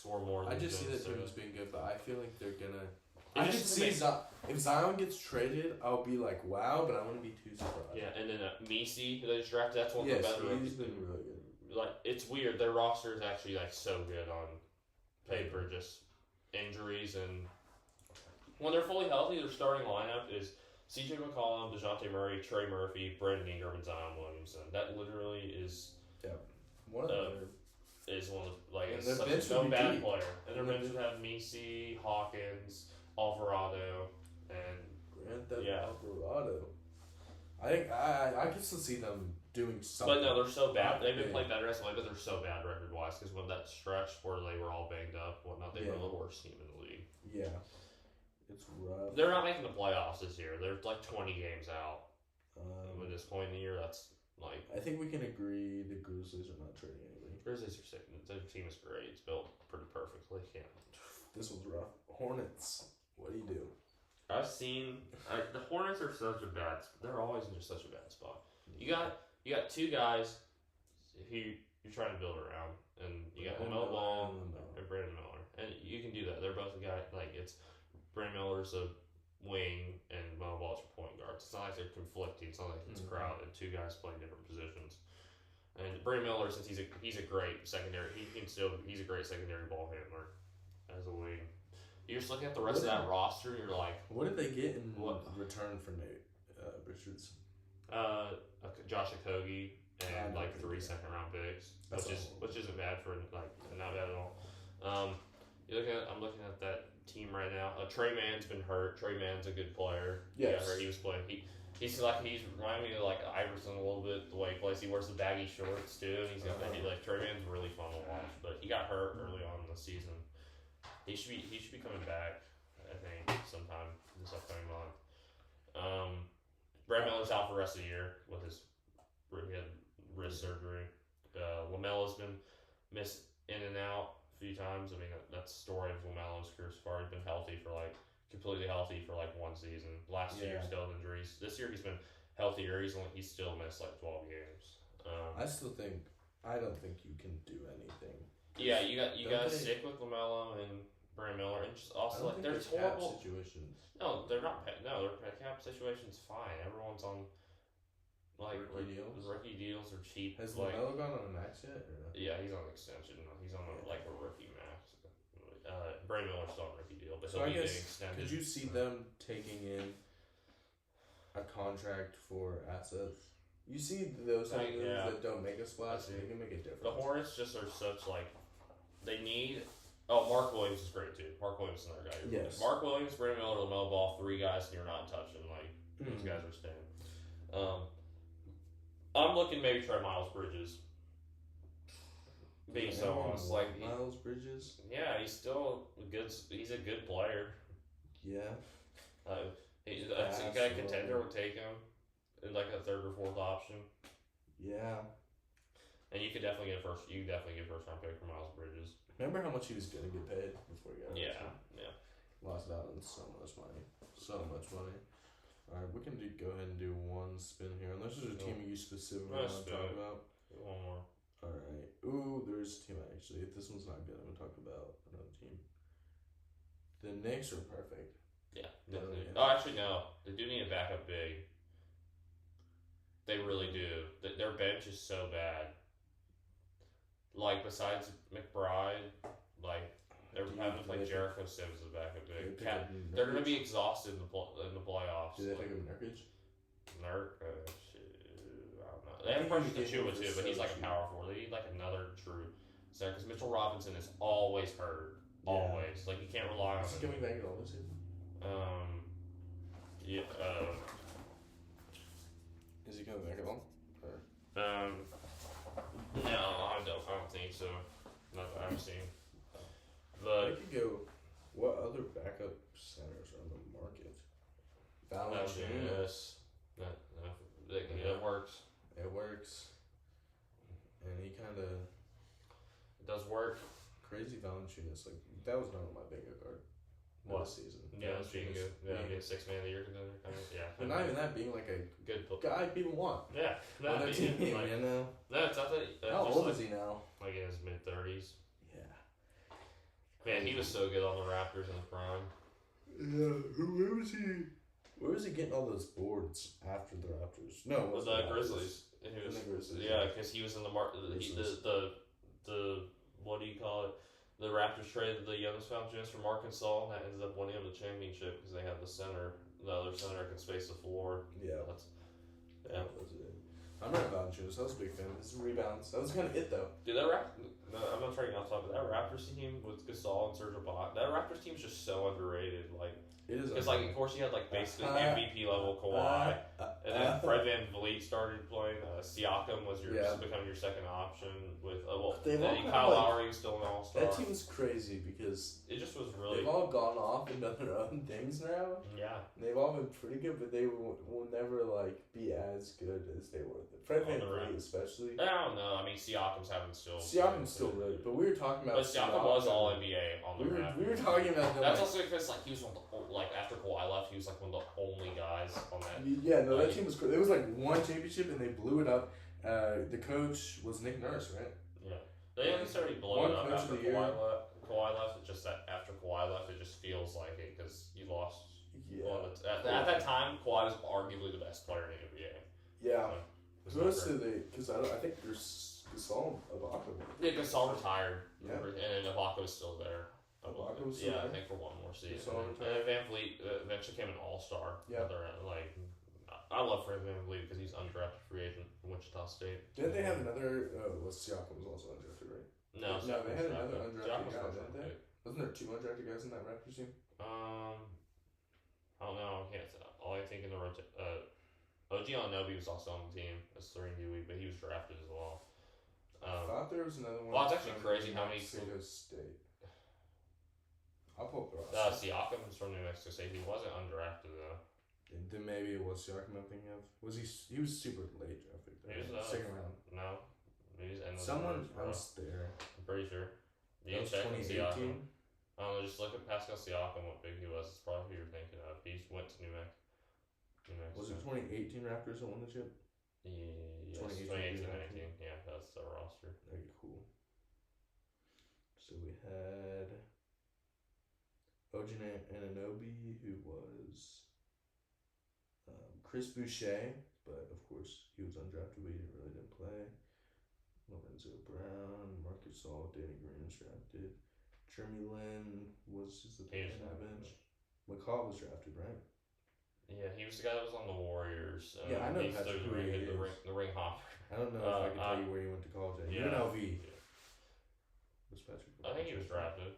B: more.
A: I just see that team as being good, but I feel like they're gonna. I can see if Zion gets traded, I'll be like, wow, but I wouldn't be too surprised.
B: Yeah, and then Messi, who they just drafted, that's one of the better.
A: He's been really good.
B: Like, it's weird. Their roster is actually like so good on paper. Just injuries, and when they're fully healthy, their starting lineup is CJ McCollum, DeJounte Murray, Trey Murphy, Brandon Ingram, and Zion Williamson. That literally is
A: one of the
B: such no bad player. And their bench would have Messi, Hawkins, Alvarado, and
A: Alvarado. I think I can still see them doing something.
B: But no, they're so bad. They've been playing better as late, but they're so bad record-wise because when that stretch where they were all banged up, they were the worst team in the league.
A: Yeah, it's rough.
B: They're not making the playoffs this year. They're like 20 games out. At this point in the year, that's like.
A: I think we can agree the Grizzlies are not trading anybody.
B: Grizzlies are sick. Their team is great. It's built pretty perfectly. Yeah.
A: This one's rough. Hornets. What do you do?
B: I've seen the Hornets are such a bad. They're always in just such a bad spot. You got two guys who you're trying to build around, and you got LaMelo Ball and Brandon Miller, and you can do that. They're both a guy it's Brandon Miller's a wing and LaMelo Ball's your point guard. It's not like they're conflicting. It's not like it's crowded. Two guys playing different positions. And Brandon Miller, since he's a great secondary, he's a great secondary ball handler as a wing. You're just looking at the rest of that roster, and you're like,
A: what did they get in return for Nate Richards?
B: Josh Okogie and 3 second-round picks, which isn't bad for not bad at all. I'm looking at that team right now. Trey Mann's been hurt. Trey Mann's a good player.
A: Yes.
B: He was playing. He's reminding me of Iverson a little bit the way he plays. He wears the baggy shorts too, and he's got Trey Mann's really fun to watch, but he got hurt early on in the season. He should be coming back, I think, sometime this upcoming month. Brad Miller's out for the rest of the year with he had wrist surgery. LaMelo's been missed in and out a few times. I mean, that's the story of LaMelo's career so far. He's been completely healthy for 1 season. Last year, still had injuries. This year, he's been healthier. He's still missed 12 games.
A: I don't think you can do anything.
B: Yeah, you got to stick with LaMelo and Brandon Miller, and just also they're horrible
A: situations.
B: No, they're not. No, their cap situation's fine. Everyone's on rookie deals are cheap.
A: Has LaMelo gone on a max yet? Or?
B: Yeah, he's on an extension. He's on a rookie max. Brandon Miller's still on a rookie deal, but
A: so
B: he'll be
A: getting extended. Could you see them taking in a contract for assets? You see those moves that don't make a splash, they can make a difference.
B: The Hornets just are such they need. Oh, Mark Williams is great too. Mark Williams is another guy.
A: Yes.
B: Mark Williams, Brandon Miller, LaMelo Ball, 3 guys, and you're not touching. Those guys are staying. I'm looking maybe try Miles Bridges. Being so honest,
A: Miles Bridges.
B: Yeah, he's still good. He's a good player.
A: Yeah.
B: He's a guy contender would take him in a 3rd or 4th option.
A: Yeah.
B: And you could definitely get first round pick for Miles Bridges.
A: Remember how much he was gonna get paid before he got
B: Yeah.
A: Lost out on so much money. Alright, we can go ahead and do one spin here. Unless there's a team you specifically want to talk about.
B: One more.
A: Alright. Ooh, there's a team actually. If this one's not good, I'm gonna talk about another team. The Knicks are perfect.
B: Yeah.
A: Yeah.
B: Oh, actually, no. They do need a backup big. They really do. Their bench is so bad. Like, besides McBride, like, they're having like Jericho Sims as a backup big. They're going to be exhausted in the playoffs.
A: Do they pick up Nurkic?
B: I don't know. They have Precious Achua too, but he's like a power forward. They need like another true center because Mitchell Robinson is always hurt. Always. Like, you can't rely on him.
A: Is he coming back at all this season?
B: Yeah.
A: Is he coming back at all?
B: No, I don't think so. Not that I've seen. But
A: I could go. What other backup centers are on the market?
B: Valanciunas. It works.
A: It works. And he kind of.
B: It does work.
A: Crazy Valanciunas. Like, that was not on my bingo card. This season.
B: Yeah, that's being good. Yeah, being 6 man of the year contender. Kind of, yeah.
A: But not even that, being like a
B: good
A: guy people want.
B: Yeah.
A: On their team,
B: like,
A: you know?
B: No, it's not that.
A: How old is he now?
B: Like in his mid-30s.
A: Yeah.
B: Man, he was so good on the Raptors in the prime.
A: Yeah, where was he? Where was he getting all those boards after the Raptors? No, it was
B: the Grizzlies. Yeah, because he was in the the what do you call it? The Raptors traded the youngest Valanciunas for Marc Gasol, and that ended up winning them the championship because they had the other center that can space the floor.
A: Yeah.
B: That
A: was it. I remember Valanciunas. I was a big fan of his rebounds. That was kind of it, though.
B: Dude, I'm not trying to talk about that Raptors team with Gasol and Serge Ibaka. That Raptors team is just so underrated. Like,
A: it is.
B: Because, like, of course, you had, like, basically MVP level Kawhi. And then Fred VanVleet started playing. Siakam was becoming your second option with Kyle Lowry was still an all-star.
A: That team's crazy because
B: it just was really.
A: They've all gone off and done their own things now.
B: Yeah.
A: And they've all been pretty good, but they will never like be as good as they were. Fred VanVleet especially.
B: I don't know. I mean, Siakam's
A: still really, but we were talking about.
B: But Siakam was all NBA on the Raptors.
A: We were talking about them.
B: That's also because like he was one of the after Kawhi left, he was like one of the only guys on that.
A: Yeah, no, that team was cool. It was like one championship and they blew it up. The coach was Nick Nurse, right?
B: Yeah, they only started blowing up after Kawhi left. Just that after Kawhi left, it just feels like it because you lost.
A: Yeah.
B: At that time, Kawhi was arguably the best player in the NBA.
A: Yeah. Who else did they? Because I think there's Gasol and Ibaka.
B: Yeah, Gasol retired.
A: Yeah.
B: And then Ibaka was still there.
A: Ibaka was still there.
B: I think for one more season. And VanVleet eventually became an all-star.
A: Yeah.
B: Like, I love Fred VanVleet because he's undrafted free agent from Wichita State.
A: Didn't they have another? Siakam was also undrafted, right?
B: No,
A: they had another undrafted guy, didn't they? Wasn't there 2 undrafted guys in that Raptors team?
B: I don't know. I can't. All I think in the OG Anunoby was also on the team as 3-and-D, but he was drafted as well.
A: I thought there was another one.
B: Well, it's actually crazy how many.
A: Mexico State. I'll pull up the
B: roster. Siakam is from New Mexico State. He wasn't undrafted though.
A: And then maybe it was Siakam I'm thinking of. Was he? He was super late drafted.
B: He was
A: second round.
B: No, maybe
A: someone else there.
B: I'm pretty sure.
A: You check 2018.
B: I don't know. Just look at Pascal Siakam. What big he was. It's probably who you're thinking of. He went to New Mexico.
A: Was it 2018 Raptors that won the chip?
B: Yeah, 2018-19. Yeah, that's the roster.
A: Okay, cool. So we had OG Anunoby, who was Chris Boucher, but of course he was undrafted, but he didn't play. Lorenzo Brown, Marcus Gasol, Danny Green was drafted. Jeremy Lin was just the bench. McCall was drafted, right?
B: Yeah, he was the guy that was on the Warriors.
A: Yeah, I know
B: he's the ring hopper.
A: I don't know if I can tell you where he went to college at.
B: Yeah.
A: UNLV.
B: Yeah.
A: Was Patrick?
B: I think he was drafted.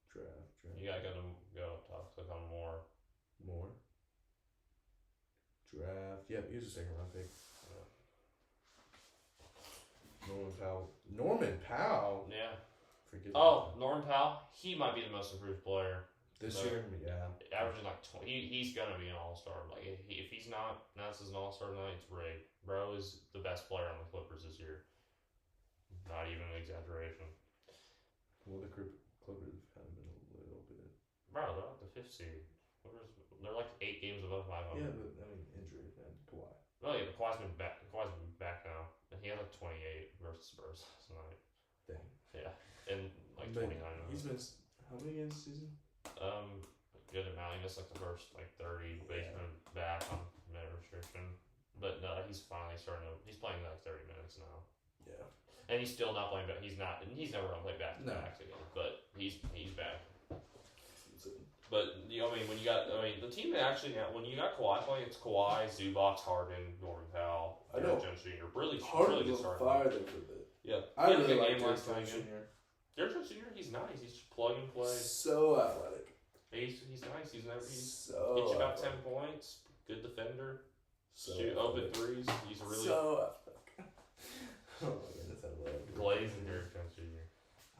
A: Draft.
B: You gotta go talk click on more.
A: Draft. Yep, he was a second round pick.
B: Yeah.
A: Norman Powell.
B: Yeah.
A: Norman
B: Powell. He might be the most improved player.
A: This year, yeah.
B: Averaging like 20. He's going to be an all-star. Like, if he's not, this is an all-star tonight, it's rigged. Bro is the best player on the Clippers this year. Not even an exaggeration.
A: Well, the Clippers have been a little bit.
B: Bro, they're like the 5th seed. They're like 8 games above 500.
A: Yeah, but, I mean, injury, man. Kawhi.
B: Well, yeah, Kawhi's been back now. And he had like 28 versus Spurs tonight.
A: Dang.
B: Yeah. And like 29
A: He's
B: minutes.
A: missed how many games this season?
B: Good amount. He missed like the first 30, but he's been back on minute restriction. But no, he's finally starting to. He's playing like 30 minutes now.
A: Yeah.
B: And he's still not playing back. He's never gonna play back to
A: No.
B: back again. But he's back. But when you got the team that actually now when you got Kawhi playing, it's Kawhi, Zubac, Harden, Norman Powell, Derrick Jones Jr. Really good
A: was
B: starting.
A: fire there for a bit.
B: Yeah,
A: I
B: he had a
A: really
B: good
A: like
B: game
A: Derrick
B: last night.
A: Jones Jr.
B: Derrick Jones Jr. He's nice. He's just plug and play.
A: So athletic.
B: He's nice. He's
A: so
B: gets you about
A: athletic.
B: 10 points. Good defender.
A: So
B: Shoot open threes. He's really
A: so athletic. Oh my goodness, I love it.
B: glazing Derrick Jones Jr.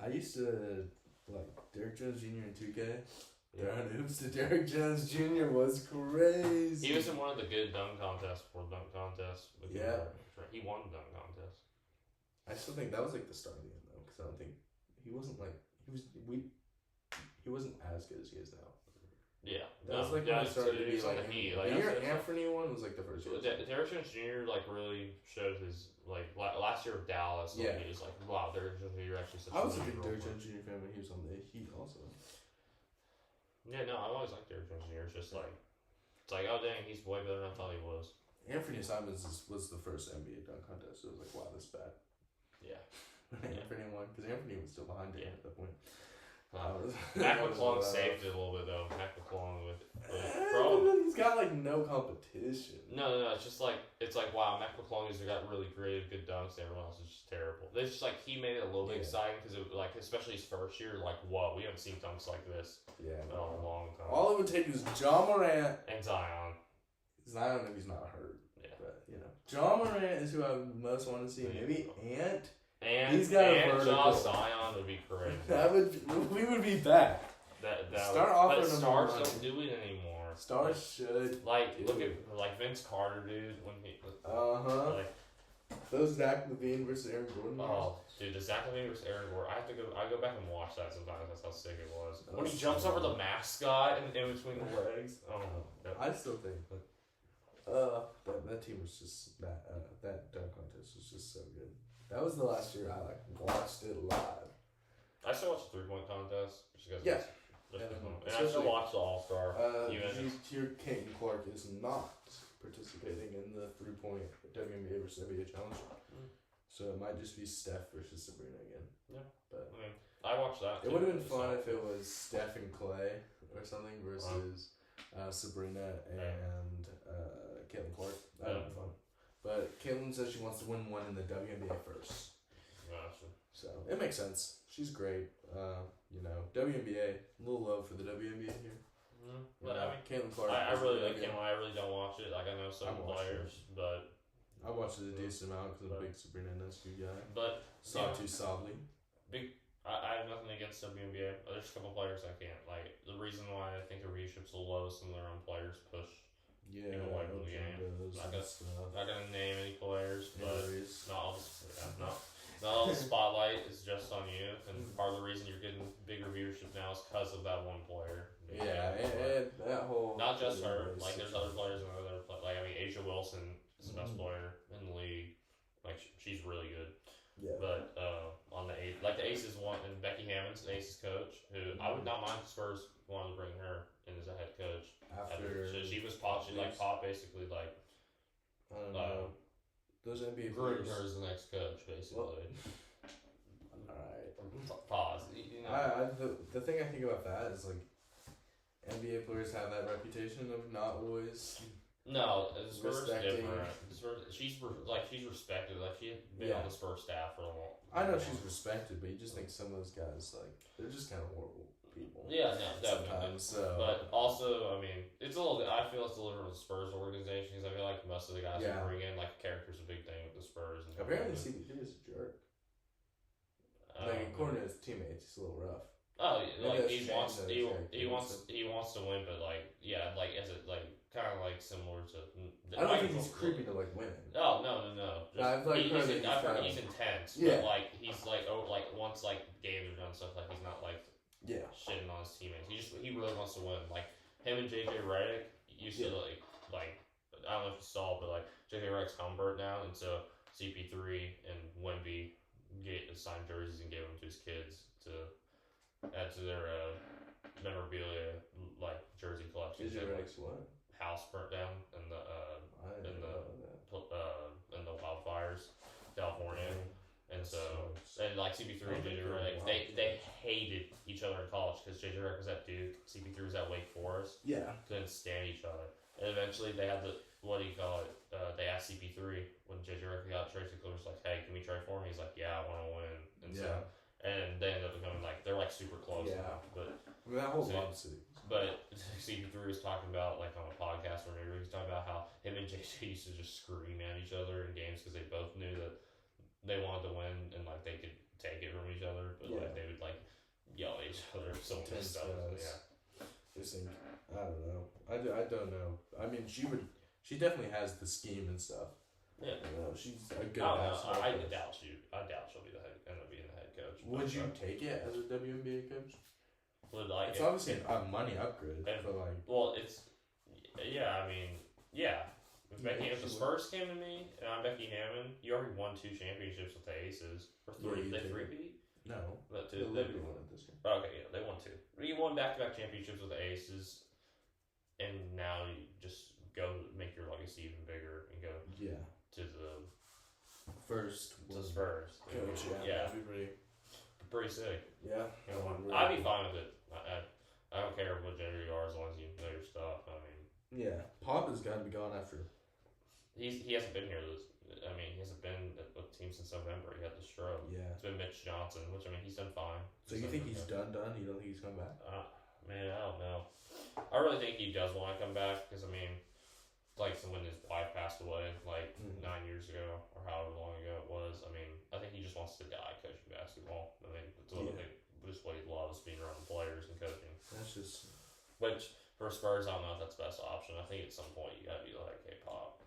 A: I used to like Derrick Jones Jr. in 2K.
B: Yeah.
A: Throwing hoops to Derrick Jones Jr. was crazy.
B: He was in one of the good dunk contests before dunk contests.
A: Yeah.
B: He won the dunk contest.
A: I still think that was like the start of the end though, because I don't think he wasn't like he wasn't as good as he is now.
B: Yeah,
A: That was like when I started to be like the year Anthony one was like the first year.
B: Derrick Jones Jr. really showed his last year of Dallas. He was like, wow, Derrick Jones Jr. actually such.
A: I was a big Derrick Jones Jr. fan when he was on the Heat also.
B: Yeah, no, I always liked Derrick Jones Jr. It's just it's like, oh dang, he's way better than I thought he was.
A: Anthony Simons was the first NBA dunk contest, so it was like, wow, this bad.
B: Yeah.
A: Anthony won because Anthony was still behind him at that point.
B: Mac McClung saved it a little bit though. Mac McClung with
A: he's got like no competition.
B: No. It's just like wow, Mac McClung has got really creative, good dunks. And everyone else is just terrible. It's just like he made it a little bit exciting because especially his first year, whoa, we haven't seen dunks like this.
A: Yeah,
B: in a long time.
A: All it would take is Ja Morant
B: and Zion.
A: Zion if he's not hurt.
B: Yeah,
A: but Ja Morant is who I most want to see. Maybe Ant.
B: And
A: he's got
B: a vertical. Zion would be crazy.
A: We would be back.
B: But stars don't do it anymore.
A: Stars should.
B: Look at Vince Carter, dude. When he.
A: Those Zach LaVine versus Aaron Gordon.
B: Oh, dude, the Zach LaVine versus Aaron Gordon. I go back and watch that sometimes. That's how sick it was. When he jumps over the mascot in between the legs. Oh. Yep.
A: I still think. That team was just that dunk contest was just so good. That was the last year I watched it live.
B: I still watch the 3-point contest.
A: Yeah.
B: And I still watch the All Star.
A: Caitlin Clark is not participating in the 3-point WNBA versus NBA challenge, so it might just be Steph versus Sabrina again.
B: Yeah,
A: but
B: I watched that.
A: It would have been fun if it was Steph and Clay or something versus Sabrina and Caitlin Clark. That would have been fun. But Caitlin says she wants to win one in the WNBA first.
B: Gotcha.
A: So it makes sense. She's great. WNBA, a little low for the WNBA here.
B: But
A: Caitlin Clark.
B: I really don't watch it. I know some players, but
A: I watched it a decent amount because I'm a big Sabrina Ionescu guy.
B: But
A: Satu Sabli.
B: I have nothing against WNBA. There's a couple players I can't like. The reason why I think the readership's the lowest, some of their own players push.
A: Yeah,
B: away from the game. Not gonna name any players, but not all the spotlight is just on you, and part of the reason you're getting bigger viewership now is because of that one player.
A: Yeah, and that whole
B: not just her. There's other players and other Asia Wilson is the best player in the league. She's really good.
A: Yeah.
B: But on the Aces one and Becky Hammond's the Aces coach, who I would not mind the Spurs wanted to bring her in as a head coach. After she was pop, basically
A: I don't know. Those NBA
B: groomed her as the next coach, basically.
A: Alright.
B: Pause.
A: The thing I think about that is NBA players have that reputation of not always.
B: No, the Spurs different. She's respected. She had been on the Spurs staff for a long.
A: I know she's respected, but you just think some of those guys they're just kind of horrible people.
B: Yeah, no, definitely.
A: So.
B: But also, it's a little. I feel it's a little bit of the Spurs organization because I feel like most of the guys who bring in character's a big thing with the Spurs. And
A: apparently, CP3 is a jerk. According to his teammates, he's a little rough.
B: Oh, he wants to win, but is it kind of similar to?
A: I don't think he's creepy to women.
B: Oh no.
A: I've heard
B: he's intense.
A: Yeah.
B: But he's once games are done, stuff he's not shitting on his teammates. He really wants to win. Him and JJ Redick used to I don't know if you saw, but JJ Redick's convert now, and so CP3 and Wemby signed jerseys and gave them to his kids to add to their memorabilia like jersey collection.
A: JJ Redick's what?
B: House burnt down in the wildfires, California, and so and like CP3 and JJ Redick, they hated each other in college because JJ Redick was at Duke, CP3 was at Wake Forest.
A: Yeah,
B: couldn't stand each other, and eventually they had they asked CP3 when JJ Redick got traded to Clippers, like, hey, can we trade for him? He's like, yeah, I want to win, and so and they ended up becoming they're super close now, but
A: I mean, that whole love
B: But CP3 was talking about, like, on a podcast or maybe he was talking about how him and JJ used to just scream at each other in games because they both knew that they wanted to win and, like, they could take it from each other, but, like, they would, like, yell at each other or some of this stuff. Yeah.
A: Just think, I don't know. I don't know. I mean, she definitely has the scheme and stuff.
B: Yeah.
A: I know, she's a good
B: basketball coach. I doubt she'll end up being the head coach.
A: Would you take it as a WNBA coach?
B: It's
A: obviously a money upgrade, but like.
B: Well, it's I mean, yeah. If the Spurs came to me and I'm Becky Hammon, you already won 2 championships with the Aces or 3. They 3-peat?
A: No,
B: but
A: they won it this year.
B: Okay, yeah, they won 2. You won back-to-back championships with the Aces, and now you just go make your legacy even bigger and go to the
A: first
B: Spurs.
A: Coach,
B: yeah,
A: that'd be
B: pretty sick.
A: Yeah,
B: I'd be fine with it. I don't care what gender you are as long as you know your stuff. I mean,
A: yeah, Pop has got to be gone after.
B: He hasn't been here. He hasn't been at the team since November. He had the stroke.
A: Yeah,
B: it's been Mitch Johnson, which he's done fine.
A: So you think he's done? You don't think he's come back?
B: Man, I don't know. I really think he does want to come back because like when his wife passed away 9 years ago or however long ago it was. I think he just wants to die coaching basketball. It's a little bit just what he loves, being around the players and coaching.
A: That's just
B: which for Spurs, I don't know if that's the best option. I think at some point you gotta be like, hey, Pop.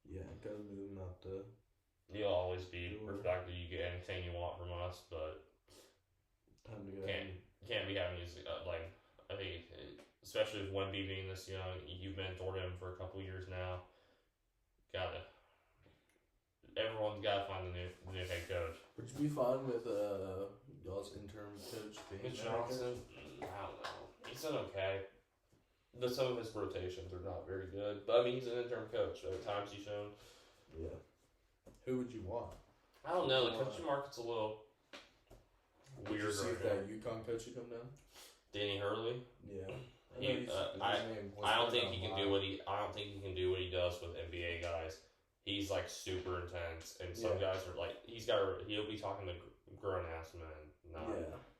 A: Yeah, gotta move him out the.
B: You'll always be respected. You get anything you want from us, but
A: time to go.
B: Can't be having these I think especially with Wemby being this young, you've mentored him for a couple years now. Everyone's gotta find the new head coach.
A: Would you be fine with y'all's interim coach being
B: Mitch Johnson? I don't know. He's done okay. Some of his rotations are not very good, but he's an interim coach. At times he's shown.
A: Yeah. Who would you want?
B: I don't know. The coaching market's a little weird.
A: Did you see if that UConn coach should come down?
B: Danny Hurley.
A: Yeah.
B: I don't think he can do what he does with NBA guys. He's super intense, and some guys are he'll be talking to grown ass men.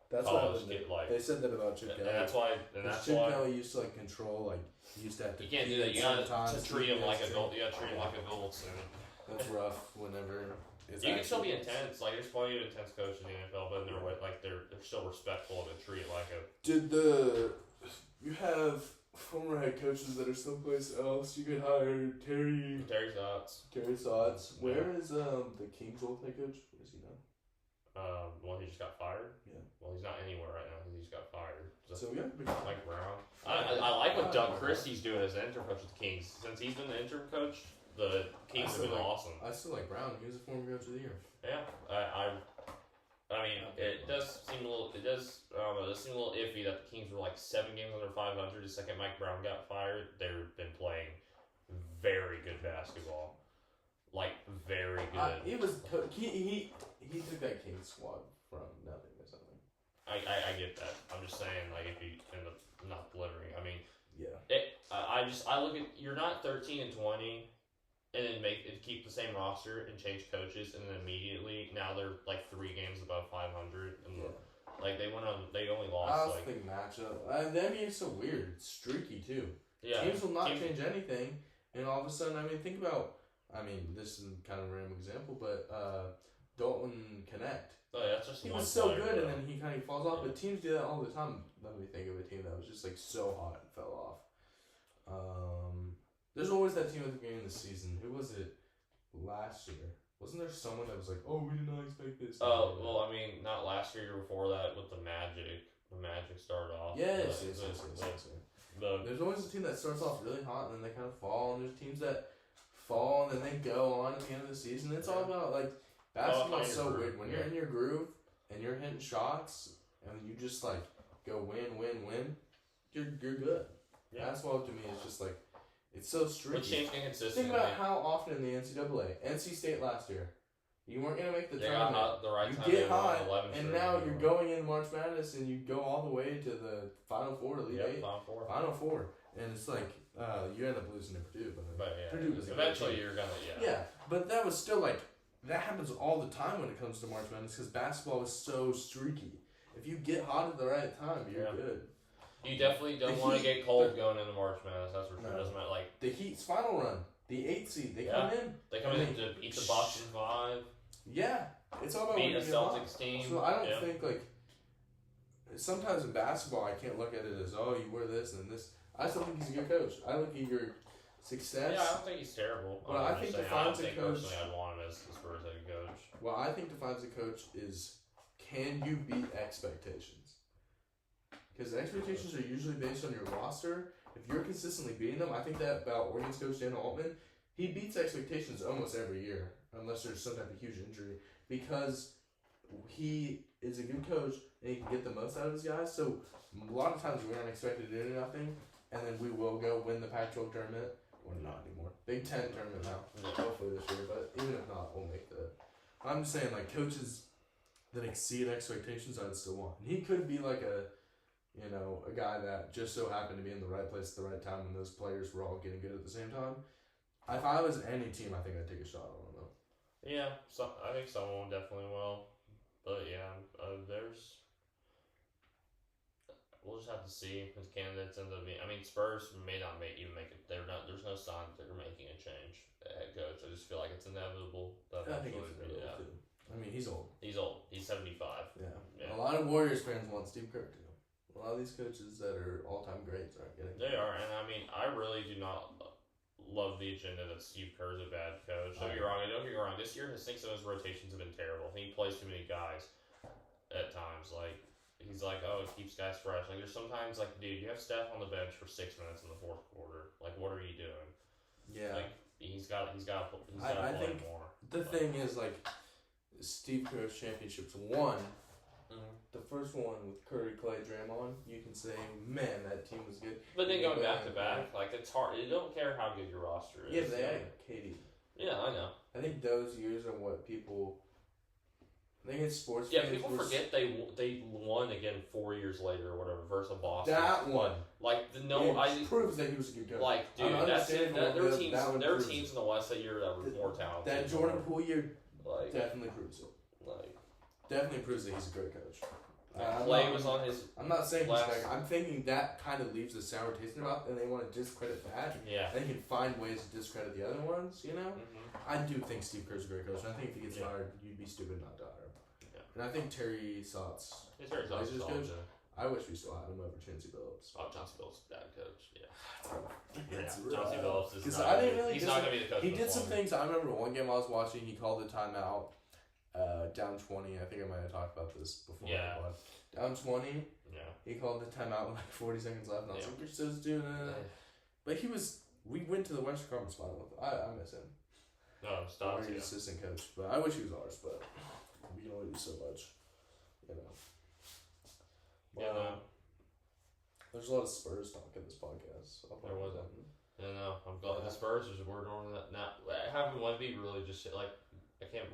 A: That's why they said that about Chip Kelly.
B: And that's why
A: Chip Kelly used to control he used to have to.
B: You can't do that. You gotta treat him like adults. You gotta treat him like adults. And
A: that's rough. Whenever
B: you can still be intense. There's plenty of intense coaches in the NFL, but they're still respectful and treat it like a.
A: You have former head coaches that are someplace else? You could hire Terry Stotts. Where is the Kings old head coach? Where is he now?
B: Well, he just got fired.
A: Yeah.
B: Well, he's not anywhere right now because he just got fired.
A: So we have
B: Mike Brown. I like what Doug Christie's doing as the interim coach with the Kings. Since he's been the interim coach, the Kings have been awesome.
A: I still like Brown. He was a former coach of the year.
B: Yeah, it does seem a little. It does. I don't know. It seemed a little iffy that the Kings were 7 games under 500 the second Mike Brown got fired. They've been playing very good basketball. Very good.
A: He took that Kings squad from nothing or something.
B: I get that. I'm just saying, if you end up not delivering,
A: yeah.
B: I look at you're not 13-20, and then keep the same roster and change coaches, and then immediately now they're 3 games above 500, and they only lost.
A: I was thinking matchup. The NBA is so weird. It's streaky too. Yeah. Teams will not change anything, and all of a sudden, think about. This is kind of a random example, but Dalton Connect.
B: Oh, yeah, that's just
A: he was so good, and then he kind of falls off. But teams do that all the time. Let me think of a team that was just so hot and fell off. There's always that team at the beginning of the season. Who was it last year? Wasn't there someone that was oh, we did not expect this?
B: Oh, well, not last year before that with the Magic. The Magic started off.
A: Yes. There's always a team that starts off really hot and then they kind of fall, and there's teams that fall and then they go on at the end of the season. It's all about basketball's so weird when you're in your groove and you're hitting shots and you just go win, you're good.
B: Yeah.
A: Basketball to me is just like, it's so streaky.
B: But changing consistently.
A: Think about how often in the NCAA, NC State last year, you weren't gonna make the
B: they
A: tournament.
B: got hot the right
A: you
B: time.
A: get hot,
B: 11
A: and now you're going in March Madness, and you go all the way to the Final Four, Elite Eight. Final Four, and it's like you end up losing to Purdue,
B: but yeah,
A: Purdue was
B: eventually you're gonna
A: yeah, but that was still like that happens all the time when it comes to March Madness because basketball is so streaky. If you get hot at the right time, you're good.
B: You definitely don't want to get cold going into March Madness. That's for sure. No. Doesn't matter. Like
A: the Heat's final run, the 8th seed, they come in.
B: They come in to beat the Boston 5.
A: Yeah, it's all about
B: beat a Celtics team.
A: So I don't think like sometimes in basketball I can't look at it as you wear this and this. I still think he's a good coach. I look at your success.
B: Yeah, I don't think he's terrible.
A: But I think defines a coach.
B: Personally, I'd want him as the Spurs head coach.
A: Well, I think defines a coach is can you beat expectations? Because expectations are usually based on your roster. If you're consistently beating them, I think that about Oregon's coach Dan Altman. He beats expectations almost every year, unless there's some type of huge injury, because he is a good coach and he can get the most out of his guys. So a lot of times we aren't expected to do nothing, and then we will go win the Pac-12 tournament. Or not anymore. Big Ten tournament now. Hopefully this year, but even if not, we'll make the. I'm just saying, like, coaches that exceed expectations, I'd still want. And he could be like a guy that just so happened to be in the right place at the right time when those players were all getting good at the same time. If I was any team, I think I'd take a shot on him, though.
B: Yeah, I think someone definitely will. But yeah, we'll just have to see if candidates end up being. I mean, Spurs may not even make it. There's no sign that they're making a change at head coach. I just feel like it's inevitable.
A: I think it's inevitable too. I mean, he's old.
B: He's old. He's 75.
A: Yeah. A lot of Warriors fans want Steve Kerr too. A lot of these coaches that are all-time greats aren't getting.
B: They are, and I mean, I really do not love the agenda that Steve Kerr's a bad coach. Don't get me wrong. This year, his 6 of his rotations have been terrible. I think he plays too many guys at times. Like. He's like, it keeps guys fresh. Like, there's sometimes, like, dude, you have Steph on the bench for 6 minutes in the fourth quarter. Like, what are you doing?
A: Yeah.
B: Like, he's got to play more.
A: The thing is, like, Steve Kerr's championships won. The first one with Curry, Clay, Draymond, you can say, man, that team was good.
B: But then going back to back, like, it's hard. You don't care how good your roster is.
A: Yeah, they had KD.
B: Yeah, I know.
A: I think those years are what people. I think it's sports.
B: Yeah, people forget they won again 4 years later or whatever versus Boston.
A: That one,
B: like
A: proves that he was a good coach.
B: Like, dude, there were teams in the West that year that were more talented.
A: That Jordan Poole year,
B: like,
A: definitely proves it.
B: Like,
A: definitely proves that he's a great coach.
B: Clay was on his.
A: I'm not saying he's back. I'm thinking that kind of leaves a sour taste in their mouth, and they want to discredit that.
B: Yeah.
A: And they can find ways to discredit the other ones. You know. I do think Steve Kerr's a great coach, and I think if he gets fired, you'd be stupid not to hire him. And I think Terry Stotts.
B: Terry Stotts is coach.
A: I wish we still had him over Chauncey Billups.
B: Chauncey Billups is a bad coach. Yeah.
A: Chauncey
B: Billups is
A: not. He's
B: not going to be the coach.
A: He did some things. I remember one game I was watching. He called a timeout. Down 20. I think I might have talked about this before.
B: Yeah.
A: Down 20.
B: Yeah.
A: He called the timeout with like 40 seconds left. And I was like, you're supposed to do that. But we went to the Western Conference Final with him. I miss him.
B: No, Stotts.
A: He's assistant coach. But I wish he was ours. But we can only do so much. You know. There's a lot of Spurs talk in this podcast. So
B: there wasn't. I'm glad the Spurs we're doing that now. Having Wemby really just like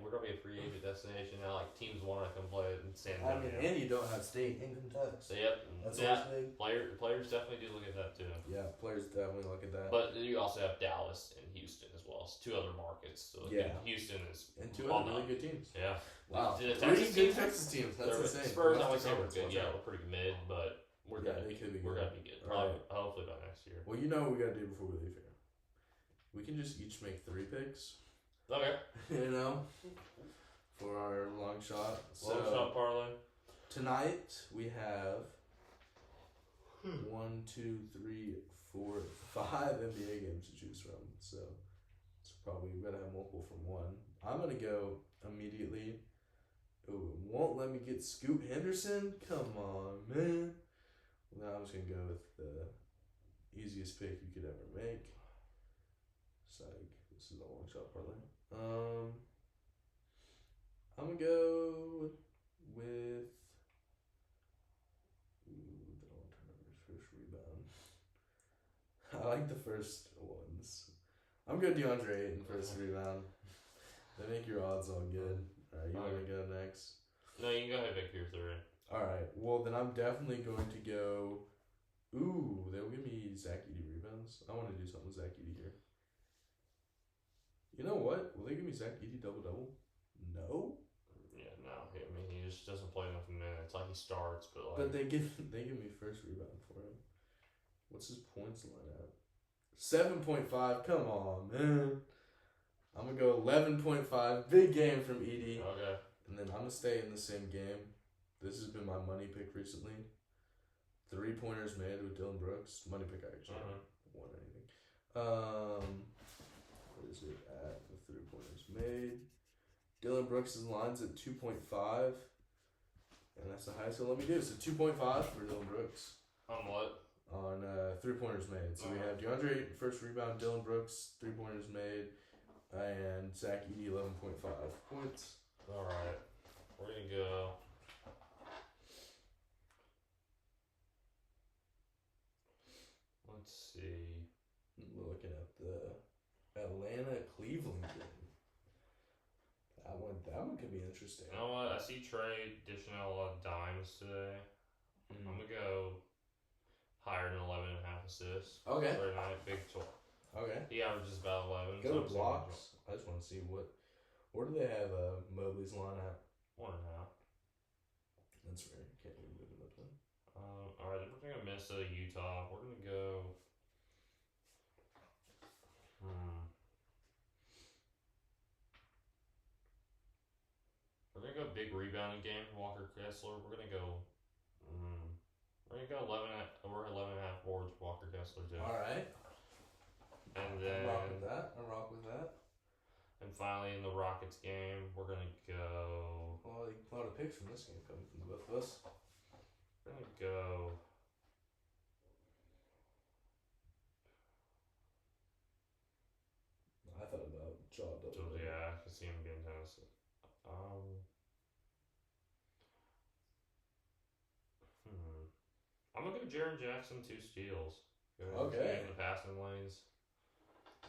B: we're gonna be a free agent destination now. Like teams want to come play in San Antonio.
A: And you don't have state income tax.
B: So, yep.
A: That's
B: big. Players definitely do look at that too.
A: Yeah, players definitely look at that.
B: But you also have Dallas and Houston as well. It's 2 other markets. So Houston is
A: and 2 other really good teams.
B: Yeah.
A: Wow.
B: Texas
A: teams. That's insane.
B: Spurs, I would say we're good. Yeah, we're pretty mid, but we're
A: they could be good.
B: We're gonna be good. Probably, hopefully by next year.
A: Well, you know what we gotta do before we leave here. We can just each make 3 picks.
B: Okay.
A: You know, for our long shot.
B: Long shot parlay.
A: Tonight we have 1, 2, 3, 4, 5 NBA games to choose from. So it's probably we gotta have multiple from one. I'm gonna go immediately. Oh, it won't let me get Scoot Henderson. Come on, man. Now I'm just gonna go with the easiest pick you could ever make. Psych. This is a long shot parlay. I'm gonna go with like the first ones. I'm good DeAndre Ayton first rebound. They make your odds all good. Alright, you want to go next?
B: No, you can go ahead and pick your 3.
A: Alright, well then I'm definitely going to go... Ooh, they'll give me Zach Edey rebounds. I want to do something with Zach Edey here. You know what? Will they give me Zach Edey double-double? No.
B: Yeah, no. I mean, he just doesn't play enough minutes. Like, he starts, but like...
A: But they give me first rebound for him. What's his points line at? 7.5. Come on, man. I'm going to go 11.5. Big game from Edey.
B: Okay.
A: And then I'm going to stay in the same game. This has been my money pick recently. 3-pointers made with Dylan Brooks. Money pick, I actually won anything. What is it at? The 3-pointers made. Dylan Brooks' line's at 2.5. And that's the highest he'll let me do. So 2.5 for Dylan Brooks.
B: On what?
A: On 3-pointers made. So we have DeAndre Ayton, first rebound, Dylan Brooks, 3-pointers made, and Zach Edey, 11.5 points.
B: Alright. We're going to go... Let's see.
A: We're looking at the Atlanta-Cleveland game. That one could be interesting.
B: You know what? I see Trey dishing out a lot of dimes today. I'm going to go higher than 11.5 assists.
A: Okay.
B: For tonight. Big total.
A: Okay.
B: He averages about 11.
A: Go to blocks. I just want to see where do they have Mobley's line at?
B: 1.5.
A: That's rare. Can't even move him up then.
B: Alright, we're going to Minnesota, Utah. We're going to go... We're going to go big rebounding game from Walker Kessler. We're going to go... We're going to go 11.5 boards for Walker Kessler, too.
A: Alright.
B: And then...
A: I rock with that.
B: And finally, in the Rockets game, we're going to go...
A: Well, a lot of picks from this game coming from both of us.
B: We're going to go...
A: I thought about Jaw double.
B: Yeah, I can see him getting tennis. I'm going to go Jaren Jackson, 2 steals.
A: Okay.
B: In the passing lanes.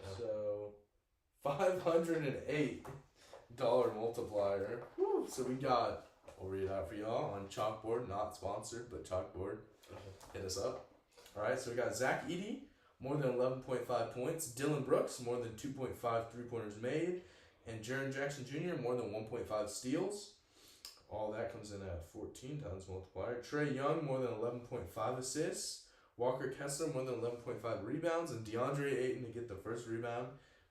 B: Yeah.
A: So, $508 multiplier. Woo. So we got, I'll read it out for y'all on Chalkboard, not sponsored, but Chalkboard. Hit us up. Alright, so we got Zach Edey, more than 11.5 points. Dylan Brooks, more than 2.5 3-pointers made. And Jaren Jackson Jr., more than 1.5 steals. All that comes in at 14 times multiplier. Trae Young, more than 11.5 assists. Walker Kessler, more than 11.5 rebounds. And DeAndre Ayton to get the first rebound.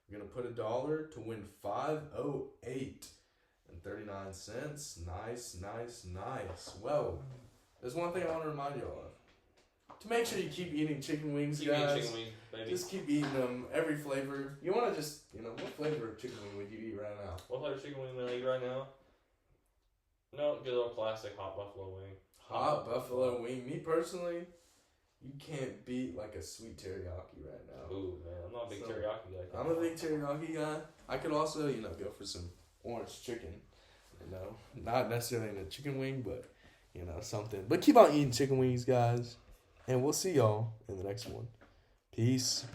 A: We're going to put $1 to win $508.39. Nice. Well, there's one thing I want to remind you all of. To make sure you keep eating chicken wings, guys.
B: Chicken wings, baby.
A: Just keep eating them, every flavor. You want to just, what flavor of chicken wing would you eat right now?
B: What flavor chicken wing would I eat right now? No, good old classic hot buffalo wing.
A: Hot buffalo wing. Me personally, you can't beat like a sweet teriyaki right now.
B: Ooh, man, I'm not a big teriyaki guy.
A: I'm a big teriyaki guy. I could also, go for some orange chicken. Not necessarily in a chicken wing, but, something. But keep on eating chicken wings, guys. And we'll see y'all in the next one. Peace.